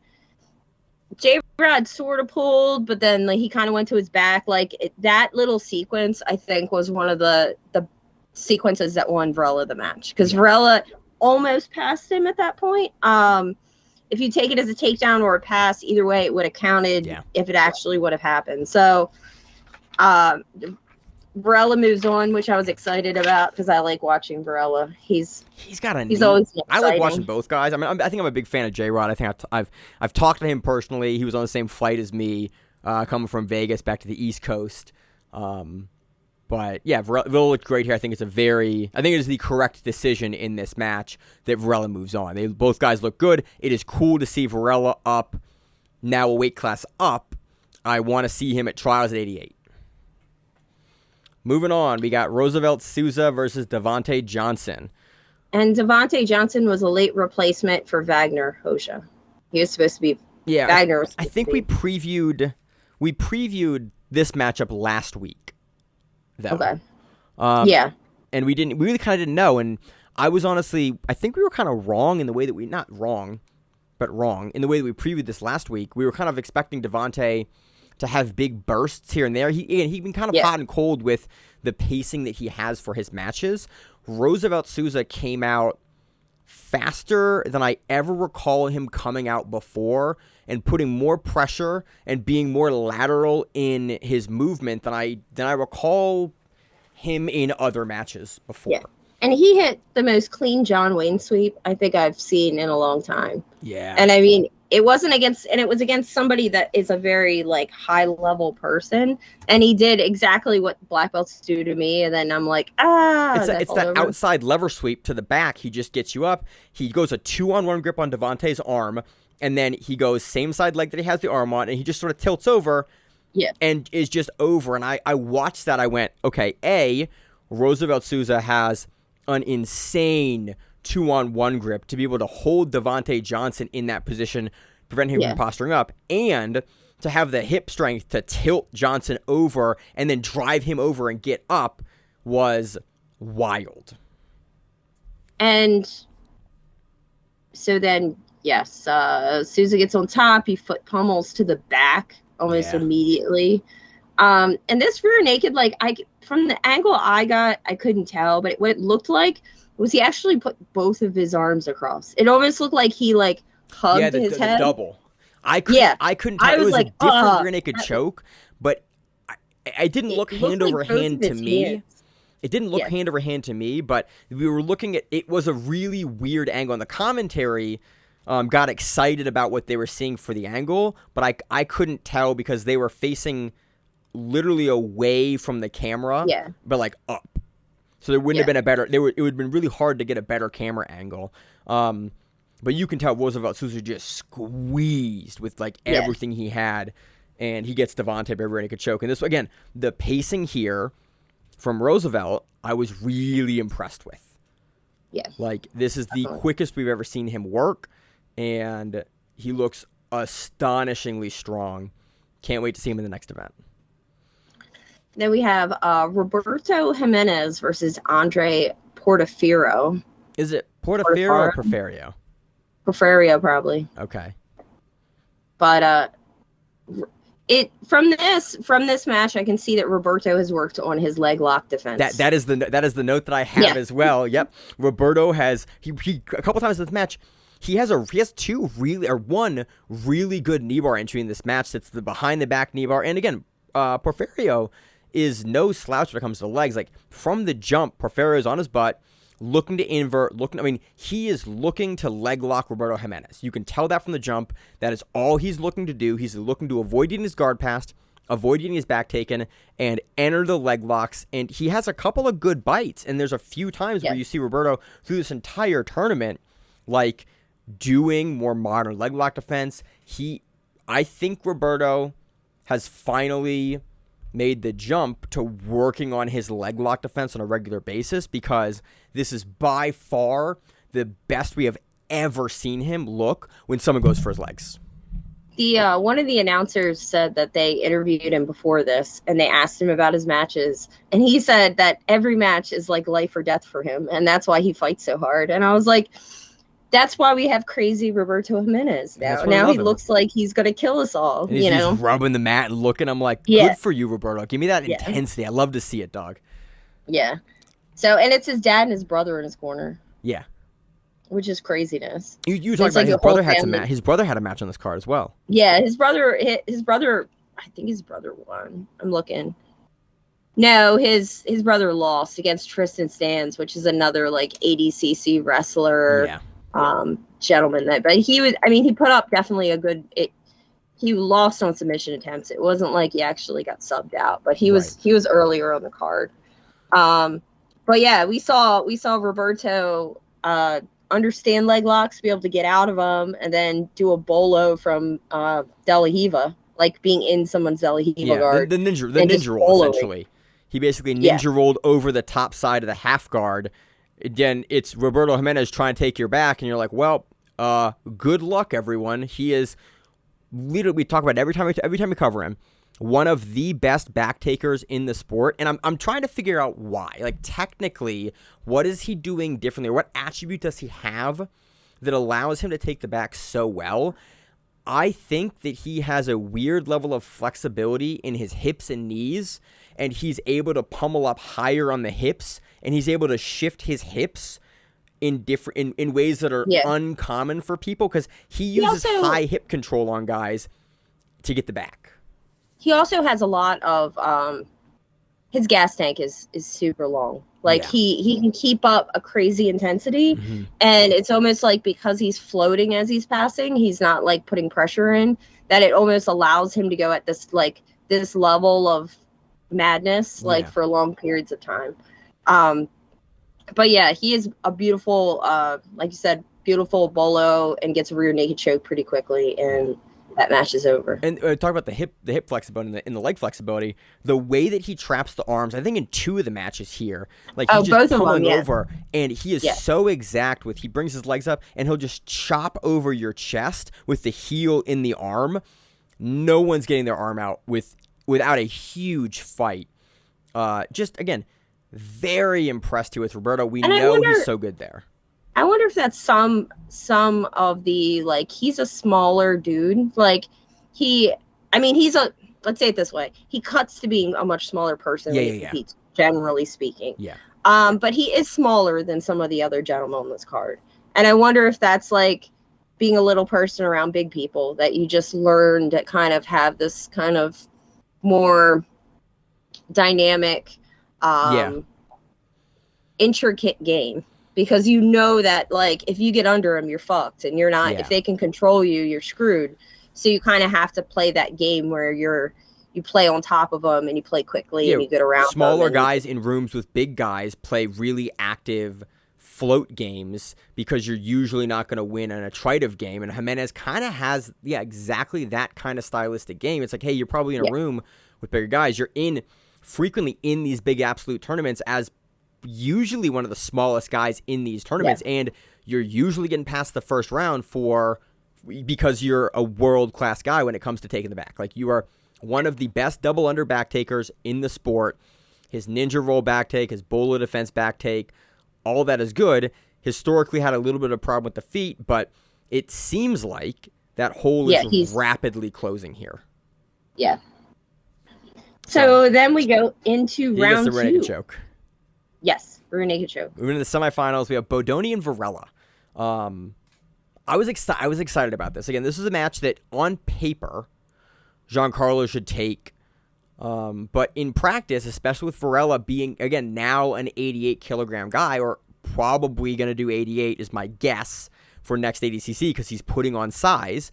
J-Rod sort of pulled, but then like he kind of went to his back. Like that little sequence, I think, was one of the sequences that won Varela the match, because Varela almost passed him at that point. if you take it as a takedown or a pass, either way it would have counted if it actually would have happened. So Varela moves on, which I was excited about because I like watching Varela. He's always exciting. I like watching both guys. I mean, I think I'm a big fan of J-Rod. I think I've talked to him personally. He was on the same flight as me, coming from Vegas back to the East Coast. But yeah, Varela looked great here. I think it is the correct decision in this match that Varela moves on. Both guys look good. It is cool to see Varela up, now a weight class up. I want to see him at trials at 88. Moving on, we got Roosevelt Souza versus Devontae Johnson. And Devontae Johnson was a late replacement for Wagner Hoxha. He was supposed to be Wagner. I think we previewed this matchup last week. Though. Okay. And we really kind of didn't know. And I think we were kind of wrong in the way that wrong in the way that we previewed this last week. We were kind of expecting Devontae to have big bursts here and there. He'd been kind of hot and cold with the pacing that he has for his matches. Roosevelt Souza came out faster than I ever recall him coming out before, and putting more pressure and being more lateral in his movement than I recall him in other matches before. Yeah. And he hit the most clean John Wayne sweep I think I've seen in a long time. Yeah. And I mean, it was against somebody that is a very high level person, and he did exactly what black belts do to me. And then I'm like, it's that outside lever sweep to the back. He just gets you up. He goes a 2-on-1 grip on Devontae's arm, and then he goes same side leg that he has the arm on, and he just sort of tilts over, and is just over. And I watched that. I went, okay, Roosevelt Souza has an insane 2-on-1 grip to be able to hold Devontae Johnson in that position, prevent him from posturing up, and to have the hip strength to tilt Johnson over and then drive him over and get up was wild. And so then, Souza gets on top. He foot pummels to the back almost immediately. And this rear naked, from the angle I got, I couldn't tell, but what it looked like was he actually put both of his arms across. It almost looked like he hugged his head. The double. I couldn't tell. It was a different rear naked choke, but I didn't look hand over hand to me. It didn't look hand over hand to me, but we were looking at it was a really weird angle, and the commentary got excited about what they were seeing for the angle, but I couldn't tell because they were facing literally away from the camera, but up. So there wouldn't have been a better. It would have been really hard to get a better camera angle. But you can tell Roosevelt Souza just squeezed with everything he had, and he gets Devontae by rear naked choke. And this again, the pacing here from Roosevelt, I was really impressed with. Yeah, this is the quickest we've ever seen him work, and he looks astonishingly strong. Can't wait to see him in the next event. Then we have Roberto Jimenez versus Andre Portafiero. Is it Portafiero or Porfirio? Porfirio, probably. Okay. But from this match, I can see that Roberto has worked on his leg lock defense. That is the note that I have as well. Yep. Roberto has he a couple times in this match. He has one really good knee bar entry in this match. That's the behind the back knee bar, and again, Porfirio is no slouch when it comes to the legs. From the jump, Porfirio is on his butt, looking to invert, he is looking to leg lock Roberto Jimenez. You can tell that from the jump. That is all he's looking to do. He's looking to avoid getting his guard passed, avoid getting his back taken, and enter the leg locks. And he has a couple of good bites, and there's a few times where you see Roberto through this entire tournament, doing more modern leg lock defense. I think Roberto has finally made the jump to working on his leg lock defense on a regular basis, because this is by far the best we have ever seen him look when someone goes for his legs. One of the announcers said that they interviewed him before this, and they asked him about his matches, and he said that every match is like life or death for him, and that's why he fights so hard. And I was like, that's why we have crazy Roberto Jimenez now. Now he looks like he's going to kill us all. And he's just rubbing the mat and looking. I'm like, good for you, Roberto. Give me that intensity. I love to see it, dog. Yeah. So, and it's his dad and his brother in his corner. Yeah. which is craziness. You talked about like his a whole brother had some family. his brother had a match on this card as well. Yeah, his brother, I think his brother won. I'm looking. No, his brother lost against Tristan Stans, which is another like ADCC wrestler, gentleman. But he put up definitely a good. He lost on submission attempts. It wasn't like he actually got subbed out, but he was earlier on the card. But yeah, we saw Roberto understand leg locks, be able to get out of them, and then do a bolo from De La Riva, like being in someone's De La Riva guard. The ninja roll, essentially. He basically ninja rolled over the top side of the half guard. Again, it's Roberto Jimenez trying to take your back, and you're like, well, good luck, everyone. He is literally, we talk about it every time we cover him, one of the best back takers in the sport, and I'm trying to figure out why. Like, technically, what is he doing differently, or what attribute does he have that allows him to take the back so well? I think that he has a weird level of flexibility in his hips and knees, and he's able to pummel up higher on the hips, and he's able to shift his hips in ways that are uncommon for people, because he uses high hip control on guys to get the back. He also has a lot of his gas tank is super long. Like he can keep up a crazy intensity, and it's almost like because he's floating as he's passing, he's not like putting pressure in, that it almost allows him to go at this level of madness for long periods of time. But yeah, he is a beautiful, like you said, beautiful bolo, and gets a rear naked choke pretty quickly, and that match is over. And talk about the hip flexibility and the leg flexibility. The way that he traps the arms, I think in 2 of the matches here, like he's just pulling over, and he is so exact with. He brings his legs up, and he'll just chop over your chest with the heel in the arm. No one's getting their arm out without a huge fight. Just again, very impressed with Roberto. We know he's so good there. I wonder if that's some of the, like, he's a smaller dude. Like, let's say it this way. He cuts to being a much smaller person than he competes, generally speaking. Yeah. But he is smaller than some of the other gentlemen on this card. And I wonder if that's like being a little person around big people, that you just learn to kind of have this kind of more dynamic, intricate game. Because you know that, like, if you get under them, you're fucked, and you're not. If they can control you, you're screwed. So you kind of have to play that game where you play on top of them, and you play quickly, and you get around. Smaller guys in rooms with big guys play really active float games, because you're usually not going to win in a tritive game. And Jimenez kind of has exactly that kind of stylistic game. It's like, hey, you're probably in a room with bigger guys. You're frequently in these big absolute tournaments as usually one of the smallest guys in these tournaments, and you're usually getting past the first round because you're a world-class guy when it comes to taking the back. Like, you are one of the best double under back takers in the sport. His ninja roll back take, his bolo defense back take, all that is good. Historically had a little bit of problem with the feet, but it seems like that hole is rapidly closing here. Yeah. So then we go into round 2. He gets the rear naked choke. Yes, rear naked choke. Moving to the semifinals, we have Bodoni and Varela. I was excited about this. Again, this is a match that on paper, Giancarlo should take. But in practice, especially with Varela being, again, now an 88-kilogram guy, or probably going to do 88 is my guess for next ADCC, because he's putting on size.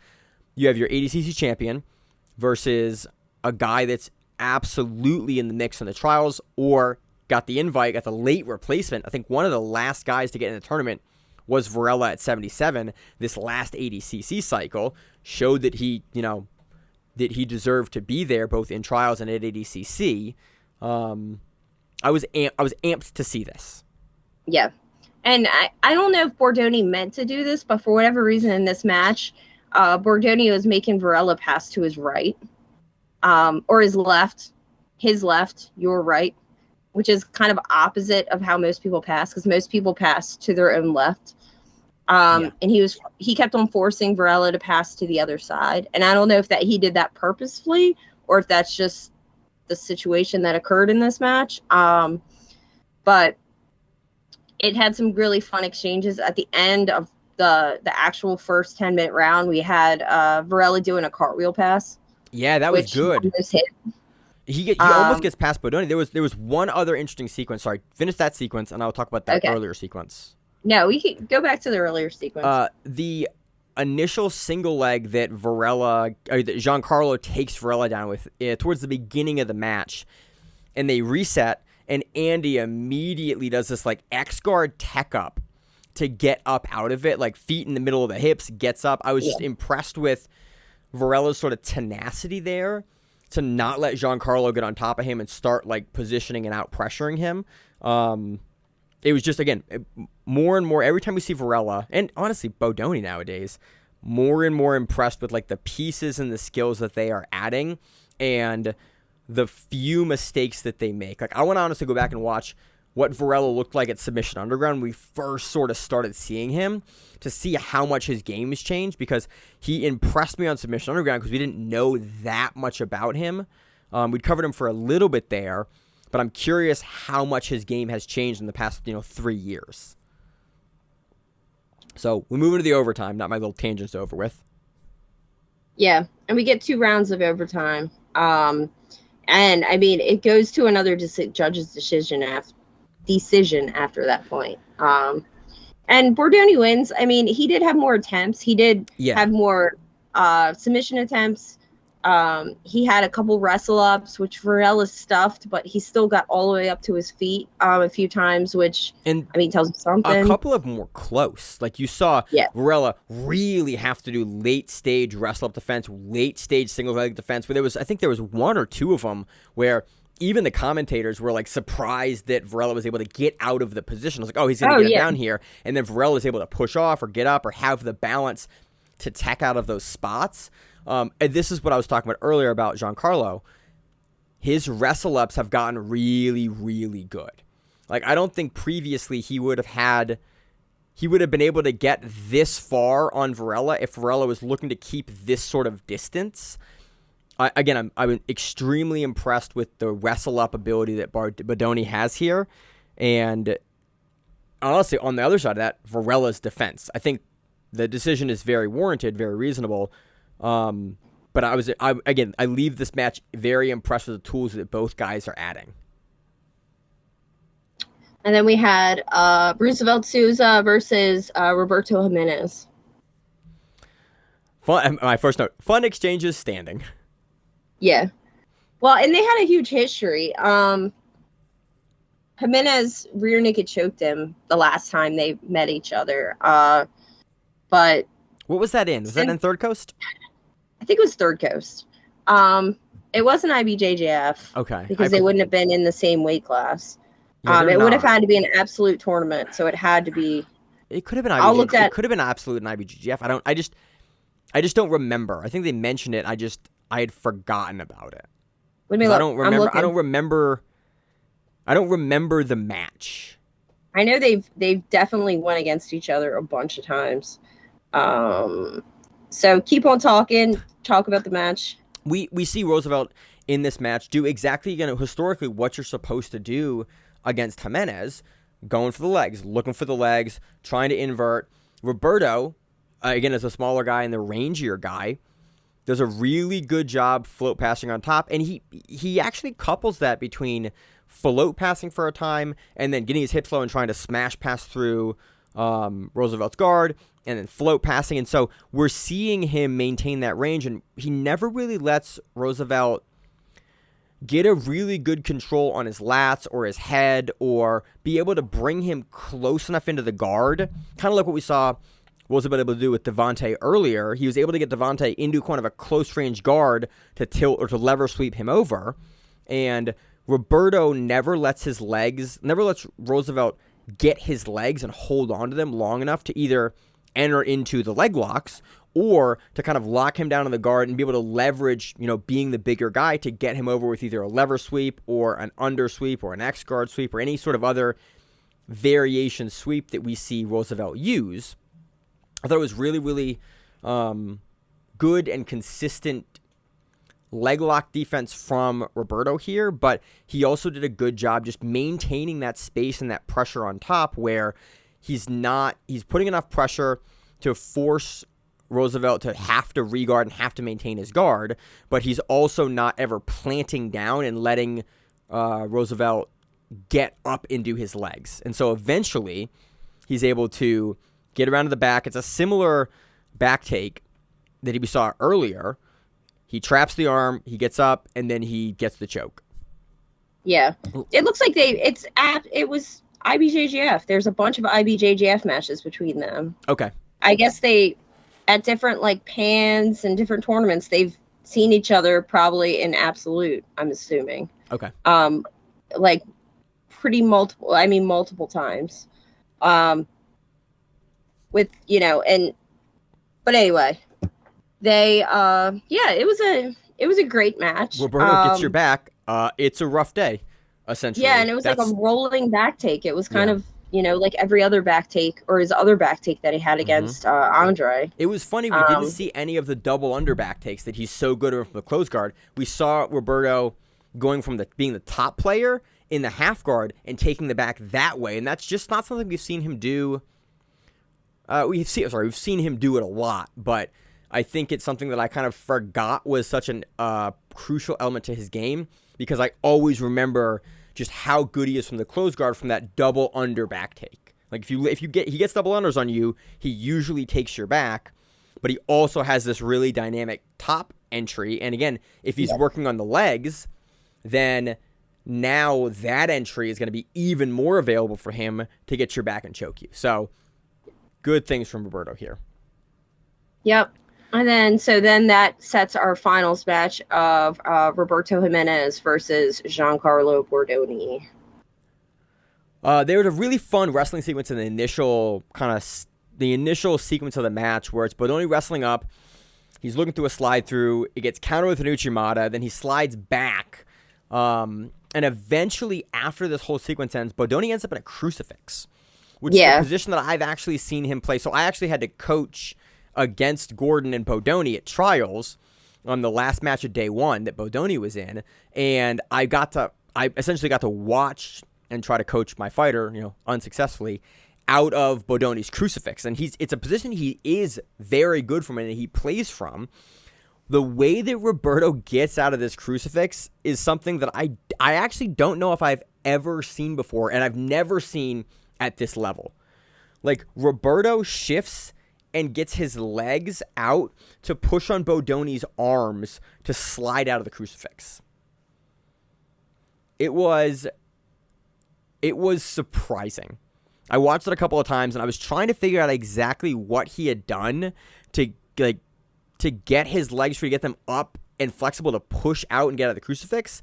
You have your ADCC champion versus a guy that's absolutely in the mix in the trials, or got the invite, got the late replacement. I think one of the last guys to get in the tournament was Varela at 77. This last ADCC cycle showed that he deserved to be there, both in trials and at ADCC. I was amped to see this. Yeah. And I don't know if Bordoni meant to do this, but for whatever reason in this match, Bordoni was making Varela pass to his right, or his left, your right, which is kind of opposite of how most people pass, because most people pass to their own left. And he kept on forcing Varela to pass to the other side. And I don't know if he did that purposefully, or if that's just the situation that occurred in this match. But it had some really fun exchanges at the end of the actual first 10-minute round. We had Varela doing a cartwheel pass. Yeah, that was which good. Almost hit. He almost gets past Bodoni. There was one other interesting sequence. Sorry, finish that sequence, and I'll talk about that earlier sequence. No, we can go back to the earlier sequence. The initial single leg that that Giancarlo takes Varela down with towards the beginning of the match, and they reset, and Andy immediately does this like X guard tech up to get up out of it, like feet in the middle of the hips, gets up. I was just impressed with Varela's sort of tenacity there to not let Giancarlo get on top of him and start like positioning and out pressuring him. It was just, again, more and more every time we see Varela, and honestly Bodoni nowadays, more and more impressed with like the pieces and the skills that they are adding and the few mistakes that they make. Like, I want to honestly go back and watch what Varela looked like at Submission Underground when we first sort of started seeing him to see how much his game has changed, because he impressed me on Submission Underground because we didn't know that much about him. We'd covered him for a little bit there, but I'm curious how much his game has changed in the past 3 years. So we move into the overtime. Not my little tangents over with. Yeah, and we get 2 rounds of overtime. And I mean, it goes to another judge's decision after that point. And Bordoni wins. I mean, he did have more attempts. He did have more submission attempts. He had a couple wrestle ups, which Varela stuffed, but he still got all the way up to his feet a few times, which tells you something. A couple of them were close. Like you saw Varela really have to do late stage wrestle up defense, late stage single leg defense, where I think there was 1 or 2 of them where even the commentators were like surprised that Varela was able to get out of the position. I was like, oh, he's going to get down here. And then Varela is able to push off or get up or have the balance to tack out of those spots. And this is what I was talking about earlier about Giancarlo. His wrestle ups have gotten really, really good. Like, I don't think previously he would have been able to get this far on Varela if Varela was looking to keep this sort of distance. I'm extremely impressed with the wrestle up ability that Bodoni has here. And honestly, on the other side of that, Varela's defense. I think the decision is very warranted, very reasonable. But I leave this match very impressed with the tools that both guys are adding. And then we had Roosevelt Souza versus Roberto Jimenez. My first note, fun exchanges standing. Yeah. Well, and they had a huge history. Jimenez rear naked choked him the last time they met each other. But what was that in? Was that in Third Coast? I think it was Third Coast. It wasn't IBJJF. Okay. Because they wouldn't have been in the same weight class. It would have had to be an absolute tournament, so it had to be. It could have been IBJJF. It could have been absolute and IBJJF. I just don't remember. I think they mentioned it. I had forgotten about it. I don't remember the match. I know they've definitely went against each other a bunch of times. So keep on talking. Talk about the match. We see Roosevelt in this match do exactly historically what you're supposed to do against Jimenez, going for the legs, looking for the legs, trying to invert. Roberto, again, as a smaller guy and the rangier guy, does a really good job float passing on top, and he actually couples that between float passing for a time and then getting his hips low and trying to smash pass through Roosevelt's guard and then float passing. And so we're seeing him maintain that range, and he never really lets Roosevelt get a really good control on his lats or his head or be able to bring him close enough into the guard, kind of like what we saw Roosevelt able to do with Devontae earlier. He was able to get Devontae into kind of a close range guard to tilt or to lever sweep him over. And Roberto never lets Roosevelt get his legs and hold on to them long enough to either enter into the leg locks or to kind of lock him down in the guard and be able to leverage, being the bigger guy to get him over with either a lever sweep or an under sweep or an X guard sweep or any sort of other variation sweep that we see Roosevelt use. I thought it was really, really good and consistent leg lock defense from Roberto here, but he also did a good job just maintaining that space and that pressure on top where he's putting enough pressure to force Roosevelt to have to reguard and have to maintain his guard, but he's also not ever planting down and letting Roosevelt get up into his legs. And so eventually he's able to get around to the back. It's a similar back take that we saw earlier. He traps the arm, he gets up, and then he gets the choke. Yeah. It looks like it was IBJJF. There's a bunch of IBJJF matches between them. Okay. I guess they, at different like pans and different tournaments, they've seen each other probably in Absolute, I'm assuming. Okay. Like multiple times. But anyway, they it was a great match. Roberto gets your back. It's a rough day, essentially. Yeah, and it was like a rolling back take. It was kind of, like every other back take or his other back take that he had against Andre. It was funny. We didn't see any of the double under back takes that he's so good at from the close guard. We saw Roberto going from being the top player in the half guard and taking the back that way, and that's just not something we've seen him do. We've seen him do it a lot, but I think it's something that I kind of forgot was such a crucial element to his game, because I always remember just how good he is from the close guard from that double under back take. Like he gets double unders on you, he usually takes your back, but he also has this really dynamic top entry. And again, if he's working on the legs, then now that entry is going to be even more available for him to get your back and choke you. So good things from Roberto here. Yep. And then that sets our finals match of Roberto Jimenez versus Giancarlo Bordoni. There was a really fun wrestling sequence in the initial sequence of the match where it's Bordoni wrestling up. He's looking through a slide through. It gets countered with an Uchimata. Then he slides back. And eventually, after this whole sequence ends, Bordoni ends up in a crucifix, which is a position that I've actually seen him play. So I actually had to coach against Gordon and Bordoni at trials on the last match of day one that Bordoni was in. And I essentially got to watch and try to coach my fighter, unsuccessfully, out of Bordoni's crucifix. And it's a position he is very good from and he plays from. The way that Roberto gets out of this crucifix is something that I actually don't know if I've ever seen before, and I've never seen at this level. Like, Roberto shifts and gets his legs out to push on Bordoni's arms to slide out of the crucifix. It was surprising. I watched it a couple of times, and I was trying to figure out exactly what he had done to get his legs free, to get them up and flexible to push out and get out of the crucifix.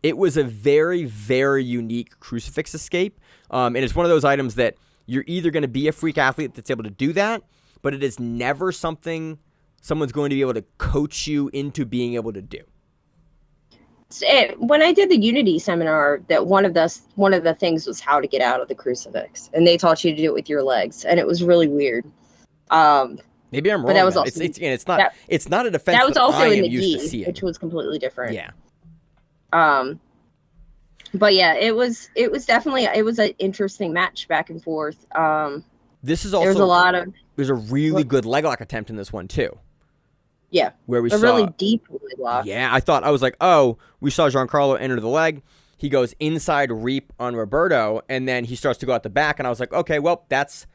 It was a very, very unique crucifix escape. And it's one of those items that you're either going to be a freak athlete that's able to do that, but it is never something someone's going to be able to coach you into being able to do. When I did the Unity seminar, that one of the things was how to get out of the crucifix, and they taught you to do it with your legs, and it was really weird. Maybe I'm wrong. But that was also, it's not a defense that was also I in am the used to gi, seeing. which was completely different. Yeah. But yeah, it was definitely an interesting match back and forth. This is also there's a really good leg lock attempt in this one too. Yeah, where we saw really deep leg lock. Yeah, I was like, we saw Giancarlo enter the leg. He goes inside reap on Roberto, and then he starts to go out the back, and I was like, okay, well, that's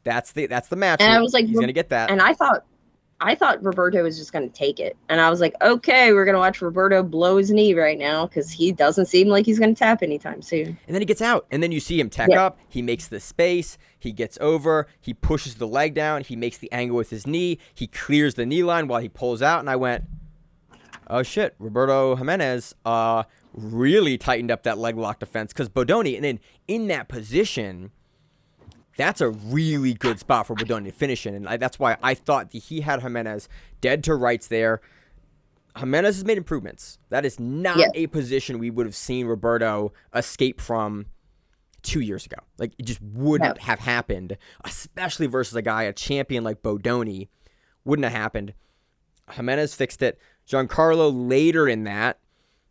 the match. And I was like, he's gonna get that. And I thought Roberto was just gonna take it, and I was like, okay, we're gonna watch Roberto blow his knee right now because he doesn't seem like he's gonna tap anytime soon. And then he gets out, and then you see him tech up. He makes the space. He gets over. He pushes the leg down. He makes the angle with his knee. He clears the knee line while he pulls out, and I went, oh shit, Roberto Jimenez really tightened up that leg lock defense, because Bordoni, and then in that position, that's a really good spot for Bordoni to finish in, and that's why I thought that he had Jimenez dead to rights there. Jimenez has made improvements. That is not a position we would have seen Roberto escape from 2 years ago. Like, it just wouldn't have happened, especially versus a champion like Bordoni. Wouldn't have happened. Jimenez fixed it. Giancarlo later in that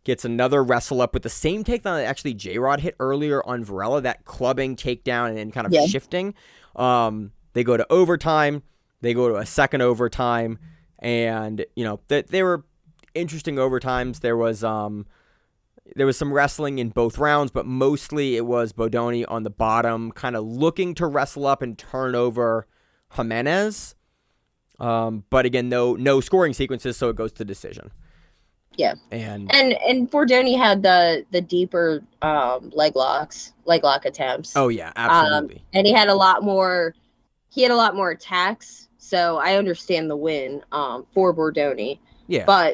gets another wrestle up with the same takedown that actually J-Rod hit earlier on Varela, that clubbing takedown and then kind of shifting. They go to overtime. They go to a second overtime. And, they were interesting overtimes. There was some wrestling in both rounds, but mostly it was Bodoni on the bottom, kind of looking to wrestle up and turn over Jimenez. But again, no scoring sequences, so it goes to decision. Yeah. And Bordoni had the deeper leg lock attempts. Oh yeah, absolutely. And he had a lot more attacks, so I understand the win for Bordoni. Yeah.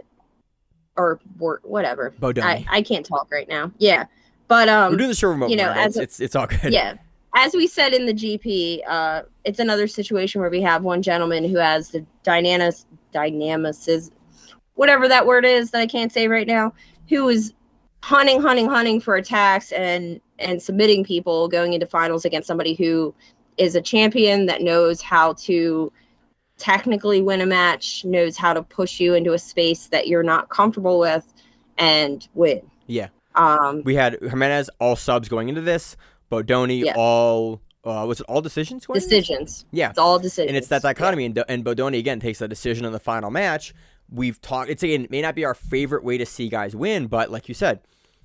Whatever. Bodoni. I can't talk right now. Yeah. But we're doing the show remote. It's all good. Yeah. As we said in the GP, it's another situation where we have one gentleman who has the dynamicism, whatever that word is that I can't say right now, who is hunting for attacks and submitting people going into finals against somebody who is a champion that knows how to technically win a match, knows how to push you into a space that you're not comfortable with and win. Yeah. We had Jimenez all subs going into this. Bodoni all was it all decisions? Decisions. Yeah, it's all decisions. And it's that dichotomy. And Bodoni again takes a decision in the final match. We've talked. It may not be our favorite way to see guys win, but like you said,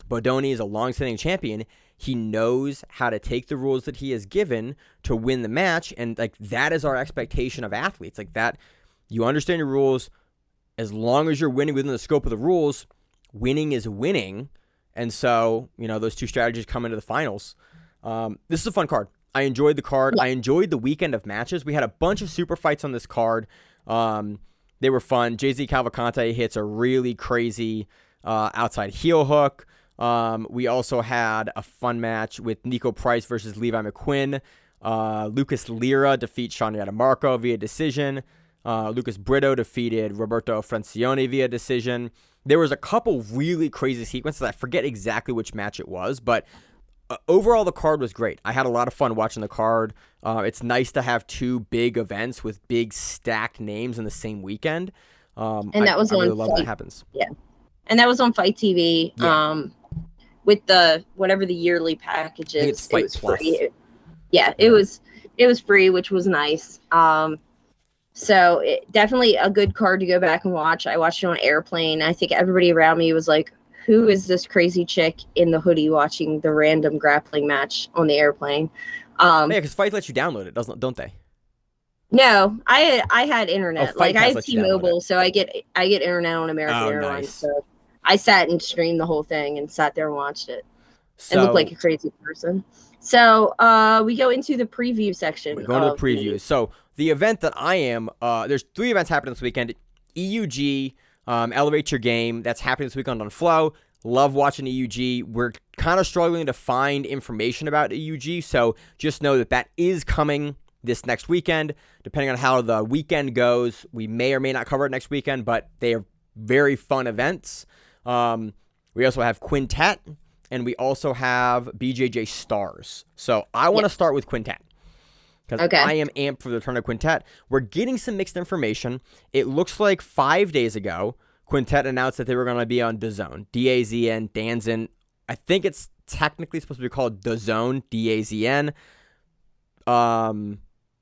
Bodoni is a long-standing champion. He knows how to take the rules that he is given to win the match, and like that is our expectation of athletes. Like that, you understand your rules. As long as you're winning within the scope of the rules, winning is winning. And so, those two strategies come into the finals. This is a fun card. I enjoyed the card. I enjoyed the weekend of matches. We had a bunch of super fights on this card. They were fun. JZ Cavalcante hits a really crazy outside heel hook. We also had a fun match with Nico Price versus Levi McQuinn. Lucas Lira defeats Sean Yadamarco via decision. Lucas Brito defeated Roberto Francione via decision. There was a couple really crazy sequences. I forget exactly which match it was, but overall the card was great. I had a lot of fun watching the card. It's nice to have two big events with big stacked names in the same weekend. And that was I really on love Fight. that happens. Yeah. And that was on Fight TV. Yeah. With the whatever the yearly package is, it's Fight it was Plus. free. It was free, which was nice. So definitely a good card to go back and watch. I watched it on Airplane. I think everybody around me was like, who is this crazy chick in the hoodie watching the random grappling match on the airplane? Yeah, because Fight lets you download it, don't they? No, I had internet. Fight I Pass have lets you download T-Mobile, so I get internet on American Airlines. Nice. So I sat and streamed the whole thing and sat there and watched it. And looked like a crazy person. So we go into the preview section. We're going to the previews. So the event that I am, there's 3 events happening this weekend. EUG, Elevate Your Game. That's happening this weekend on Flow. Love watching EUG. We're kind of struggling to find information about EUG, so just know that is coming this next weekend. Depending on how the weekend goes, we may or may not cover it next weekend, but they are very fun events. We also have Quintet, and we also have BJJ Stars. So I want to start with Quintet, because I am amped for the return of Quintet. We're getting some mixed information. It looks like 5 days ago, Quintet announced that they were going to be on DAZN. D-A-Z-N, Danzon. I think it's technically supposed to be called DAZN, D-A-Z-N.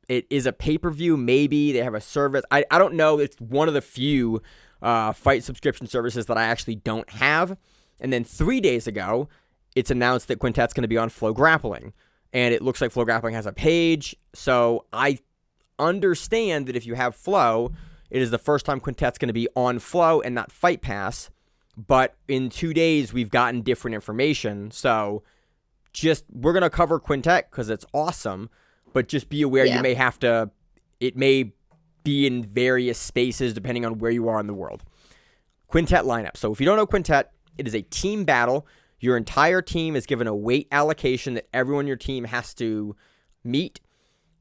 It is a pay-per-view, maybe. They have a service. I don't know. It's one of the few fight subscription services that I actually don't have. And then 3 days ago, it's announced that Quintet's going to be on Flow Grappling. And it looks like Flow Grappling has a page. So I understand that if you have Flow, it is the first time Quintet's going to be on Flow and not Fight Pass. But in 2 days, we've gotten different information. So we're going to cover Quintet because it's awesome. But just be aware you may have to, it may be in various spaces depending on where you are in the world. Quintet lineup. So if you don't know Quintet, it is a team battle. Your entire team is given a weight allocation that everyone in your team has to meet.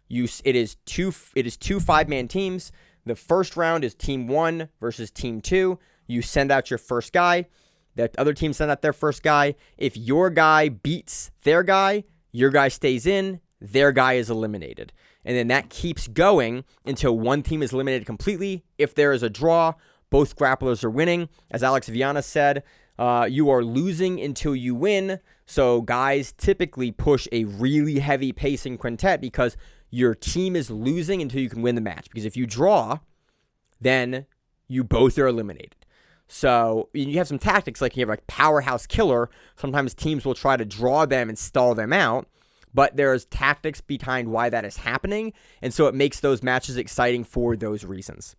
It is two 5-man teams. The first round is team 1 versus team 2. You send out your first guy. The other team send out their first guy. If your guy beats their guy, your guy stays in, their guy is eliminated. And then that keeps going until one team is eliminated completely. If there is a draw, Both grapplers are winning. As Alex Viana said, you are losing until you win. So guys typically push a really heavy pace in Quintet because your team is losing until you can win the match. Because if you draw, then you both are eliminated. So you have some tactics, like you have a powerhouse killer. Sometimes teams will try to draw them and stall them out. But there's tactics behind why that is happening. And so it makes those matches exciting for those reasons.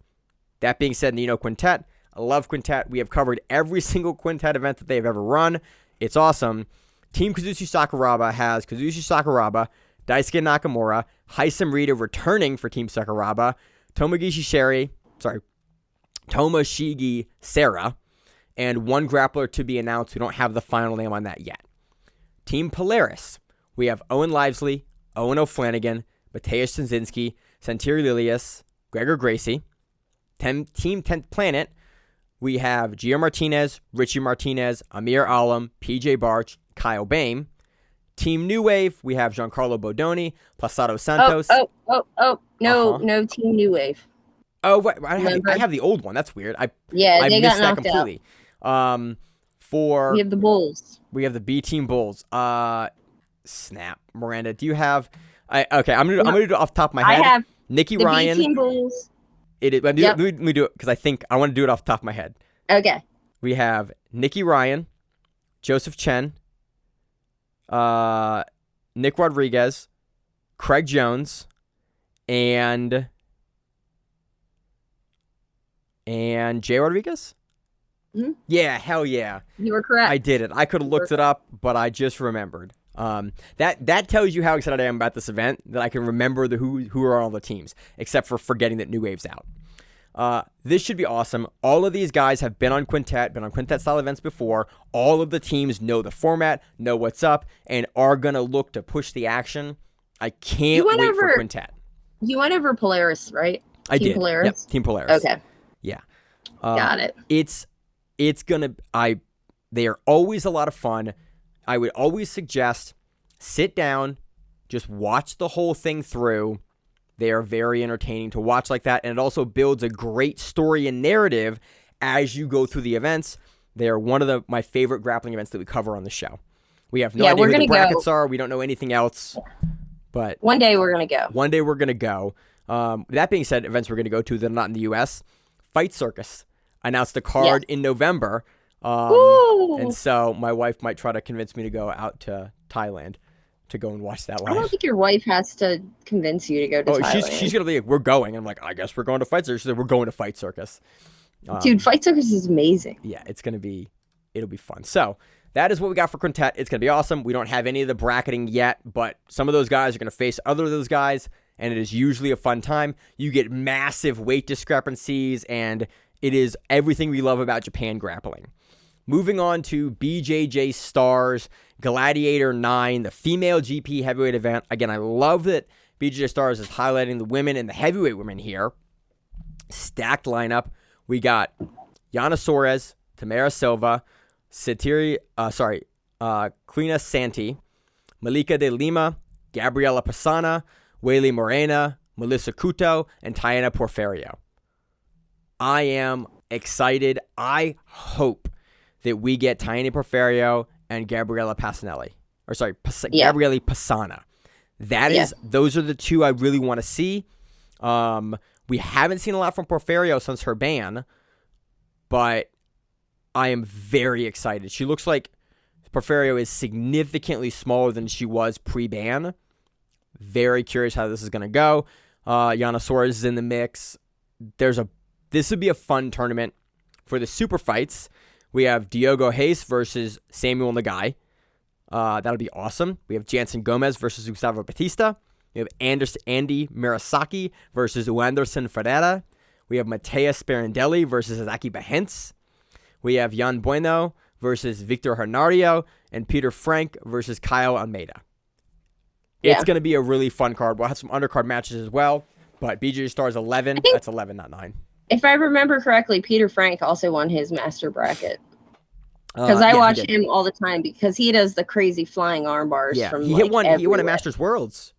That being said, Nino Quintet, I love Quintet. We have covered every single Quintet event that they've ever run. It's awesome. Team Kazushi Sakuraba has Kazushi Sakuraba, Daisuke Nakamura, Haisam Rita returning for Team Sakuraba, Tomoshigi Sarah, and one grappler to be announced. We don't have the final name on that yet. Team Polaris, we have Owen Livesley, Owen O'Flanagan, Mateusz Szynski, Santiri Lilius, Gregor Gracie. Team 10th Planet, we have Gio Martinez, Richie Martinez, Amir Alam, PJ Barch, Kyle Bain. Team New Wave, we have Giancarlo Bodoni, Placido Santos. No Team New Wave. Oh, wait, I have the old one. That's weird. I they missed got that knocked completely. out. We have the Bulls. We have the B Team Bulls. Snap. Miranda, do you have? Okay, I'm gonna do it off the top of my head. I have Nikki the Ryan. B Team Bulls. Let me do it because I want to do it off the top of my head. Okay. We have Nikki Ryan, Joseph Chen, Nick Rodriguez, Craig Jones, and Jay Rodriguez? Mm-hmm. Yeah, hell yeah. You were correct. I did it. I could have looked it up, but I just remembered. That tells you how excited I am about this event, that I can remember who are on all the teams, except for forgetting that New Wave's out. This should be awesome. All of these guys have been on Quintet-style events before. All of the teams know the format, know what's up, and are going to look to push the action. I can't wait for Quintet. You went over Polaris, right? I Team did. Polaris? Yep, Team Polaris. Okay. Yeah. Got it. They are always a lot of fun. I would always suggest sit down, just watch the whole thing through. They are very entertaining to watch like that, and it also builds a great story and narrative as you go through the events. They are one of my favorite grappling events that we cover on the show. We have no idea who the brackets are. We don't know anything else. But one day we're going to go. One day we're going to go. That being said, events we're going to go to that are not in the U.S., Fight Circus announced the card in November. And so my wife might try to convince me to go out to Thailand to go and watch that live. I don't think your wife has to convince you to go to Thailand. She's going to be like, we're going. I'm like, I guess we're going to Fight Circus. She said, we're going to Fight Circus. Dude, Fight Circus is amazing. Yeah, it'll be fun. So that is what we got for Quintet. It's going to be awesome. We don't have any of the bracketing yet, but some of those guys are going to face other of those guys, and it is usually a fun time. You get massive weight discrepancies, and it is everything we love about Japan grappling. Moving on to BJJ Stars Gladiator 9, the female GP heavyweight event. Again, I love that BJJ Stars is highlighting the women and the heavyweight women here. Stacked lineup. We got Yana Suarez, Tamara Silva, Clina Santi, Malika de Lima, Gabriela Pisana, Whaley Morena, Melissa Couto, and Tayana Porfirio. I am excited. I hope that we get Tayana Porfirio and Gabriela Pasanelli. Gabriele Pisana. Those are the two I really want to see. We haven't seen a lot from Porfirio since her ban, but I am very excited. She looks like Porfirio is significantly smaller than she was pre-ban. Very curious how this is going to go. Yana Suarez is in the mix. This would be a fun tournament for the Superfights. We have Diogo Hayes versus Samuel Nagai. That'll be awesome. We have Jansen Gomez versus Gustavo Batista. We have Andy Murasaki versus Anderson Ferreira. We have Mateus Sperandelli versus Azaki Bahens. We have Jan Bueno versus Victor Hernario. And Peter Frank versus Kyle Almeida. It's going to be a really fun card. We'll have some undercard matches as well. But BJJ Stars 11. That's 11, not 9. If I remember correctly, Peter Frank also won his master bracket. Because I watch him all the time because he does the crazy flying arm bars. Yeah, from, he hit one. He won at Masters Worlds.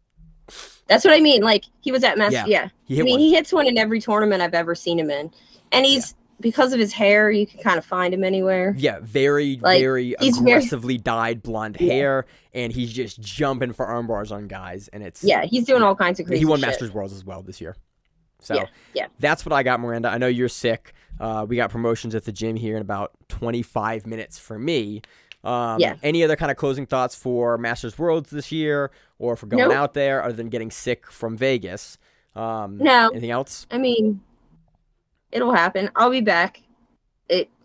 That's what I mean. Like he was at Masters. Yeah. He hits one in every tournament I've ever seen him in, and he's because of his hair, you can kind of find him anywhere. Yeah, very, Like, very he's aggressively dyed blonde hair, and he's just jumping for arm bars on guys, and it's he's doing all kinds of crazy He won shit. Masters Worlds as well this year. So yeah. that's what I got, Miranda. I know you're sick. We got promotions at the gym here in about 25 minutes for me. Any other kind of closing thoughts for Masters Worlds this year, or for going out there, other than getting sick from Vegas? No. Anything else? I mean, it'll happen. I'll be back.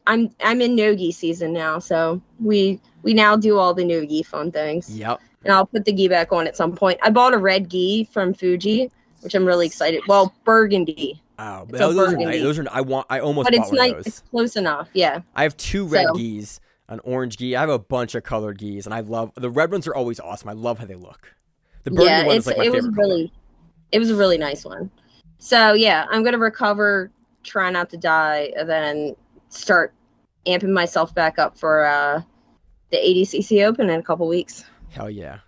I'm in no-gi season now, so we now do all the no-gi fun things. Yep. And I'll put the gi back on at some point. I bought a red gi from Fuji, which I'm really excited. Well, burgundy. Oh, It's those burgundy. are nice. Those are. I almost But bought it's one nice. of those. It's close enough. Yeah. I have 2 red So- gis, an orange gi. I have a bunch of colored gis, and I love the red ones. Are always awesome. I love how they look. The burgundy one is like my favorite color. It was a really nice one. So yeah, I'm gonna recover, try not to die, and then start amping myself back up for the ADCC Open in a couple weeks. Hell yeah!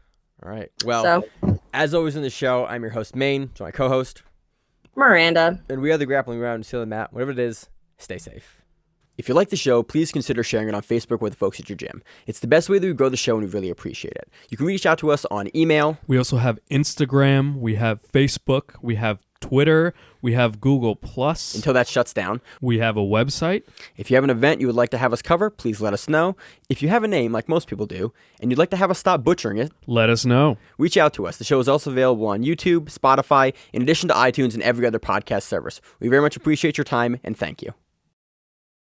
All right. Well, as always in the show, I'm your host Maine, so my co-host Miranda. and we are the Grappling Round, Seal the Mat. Whatever it is, stay safe. If you like the show, please consider sharing it on Facebook with the folks at your gym. It's the best way that we grow the show, and we really appreciate it. You can reach out to us on email. We also have Instagram, we have Facebook, we have Twitter, we have Google+. Until that shuts down. We have a website. If you have an event you would like to have us cover, please let us know. If you have a name, like most people do, and you'd like to have us stop butchering it, Let us know. reach out to us. The show is also available on YouTube, Spotify, in addition to iTunes and every other podcast service. We very much appreciate your time, and thank you.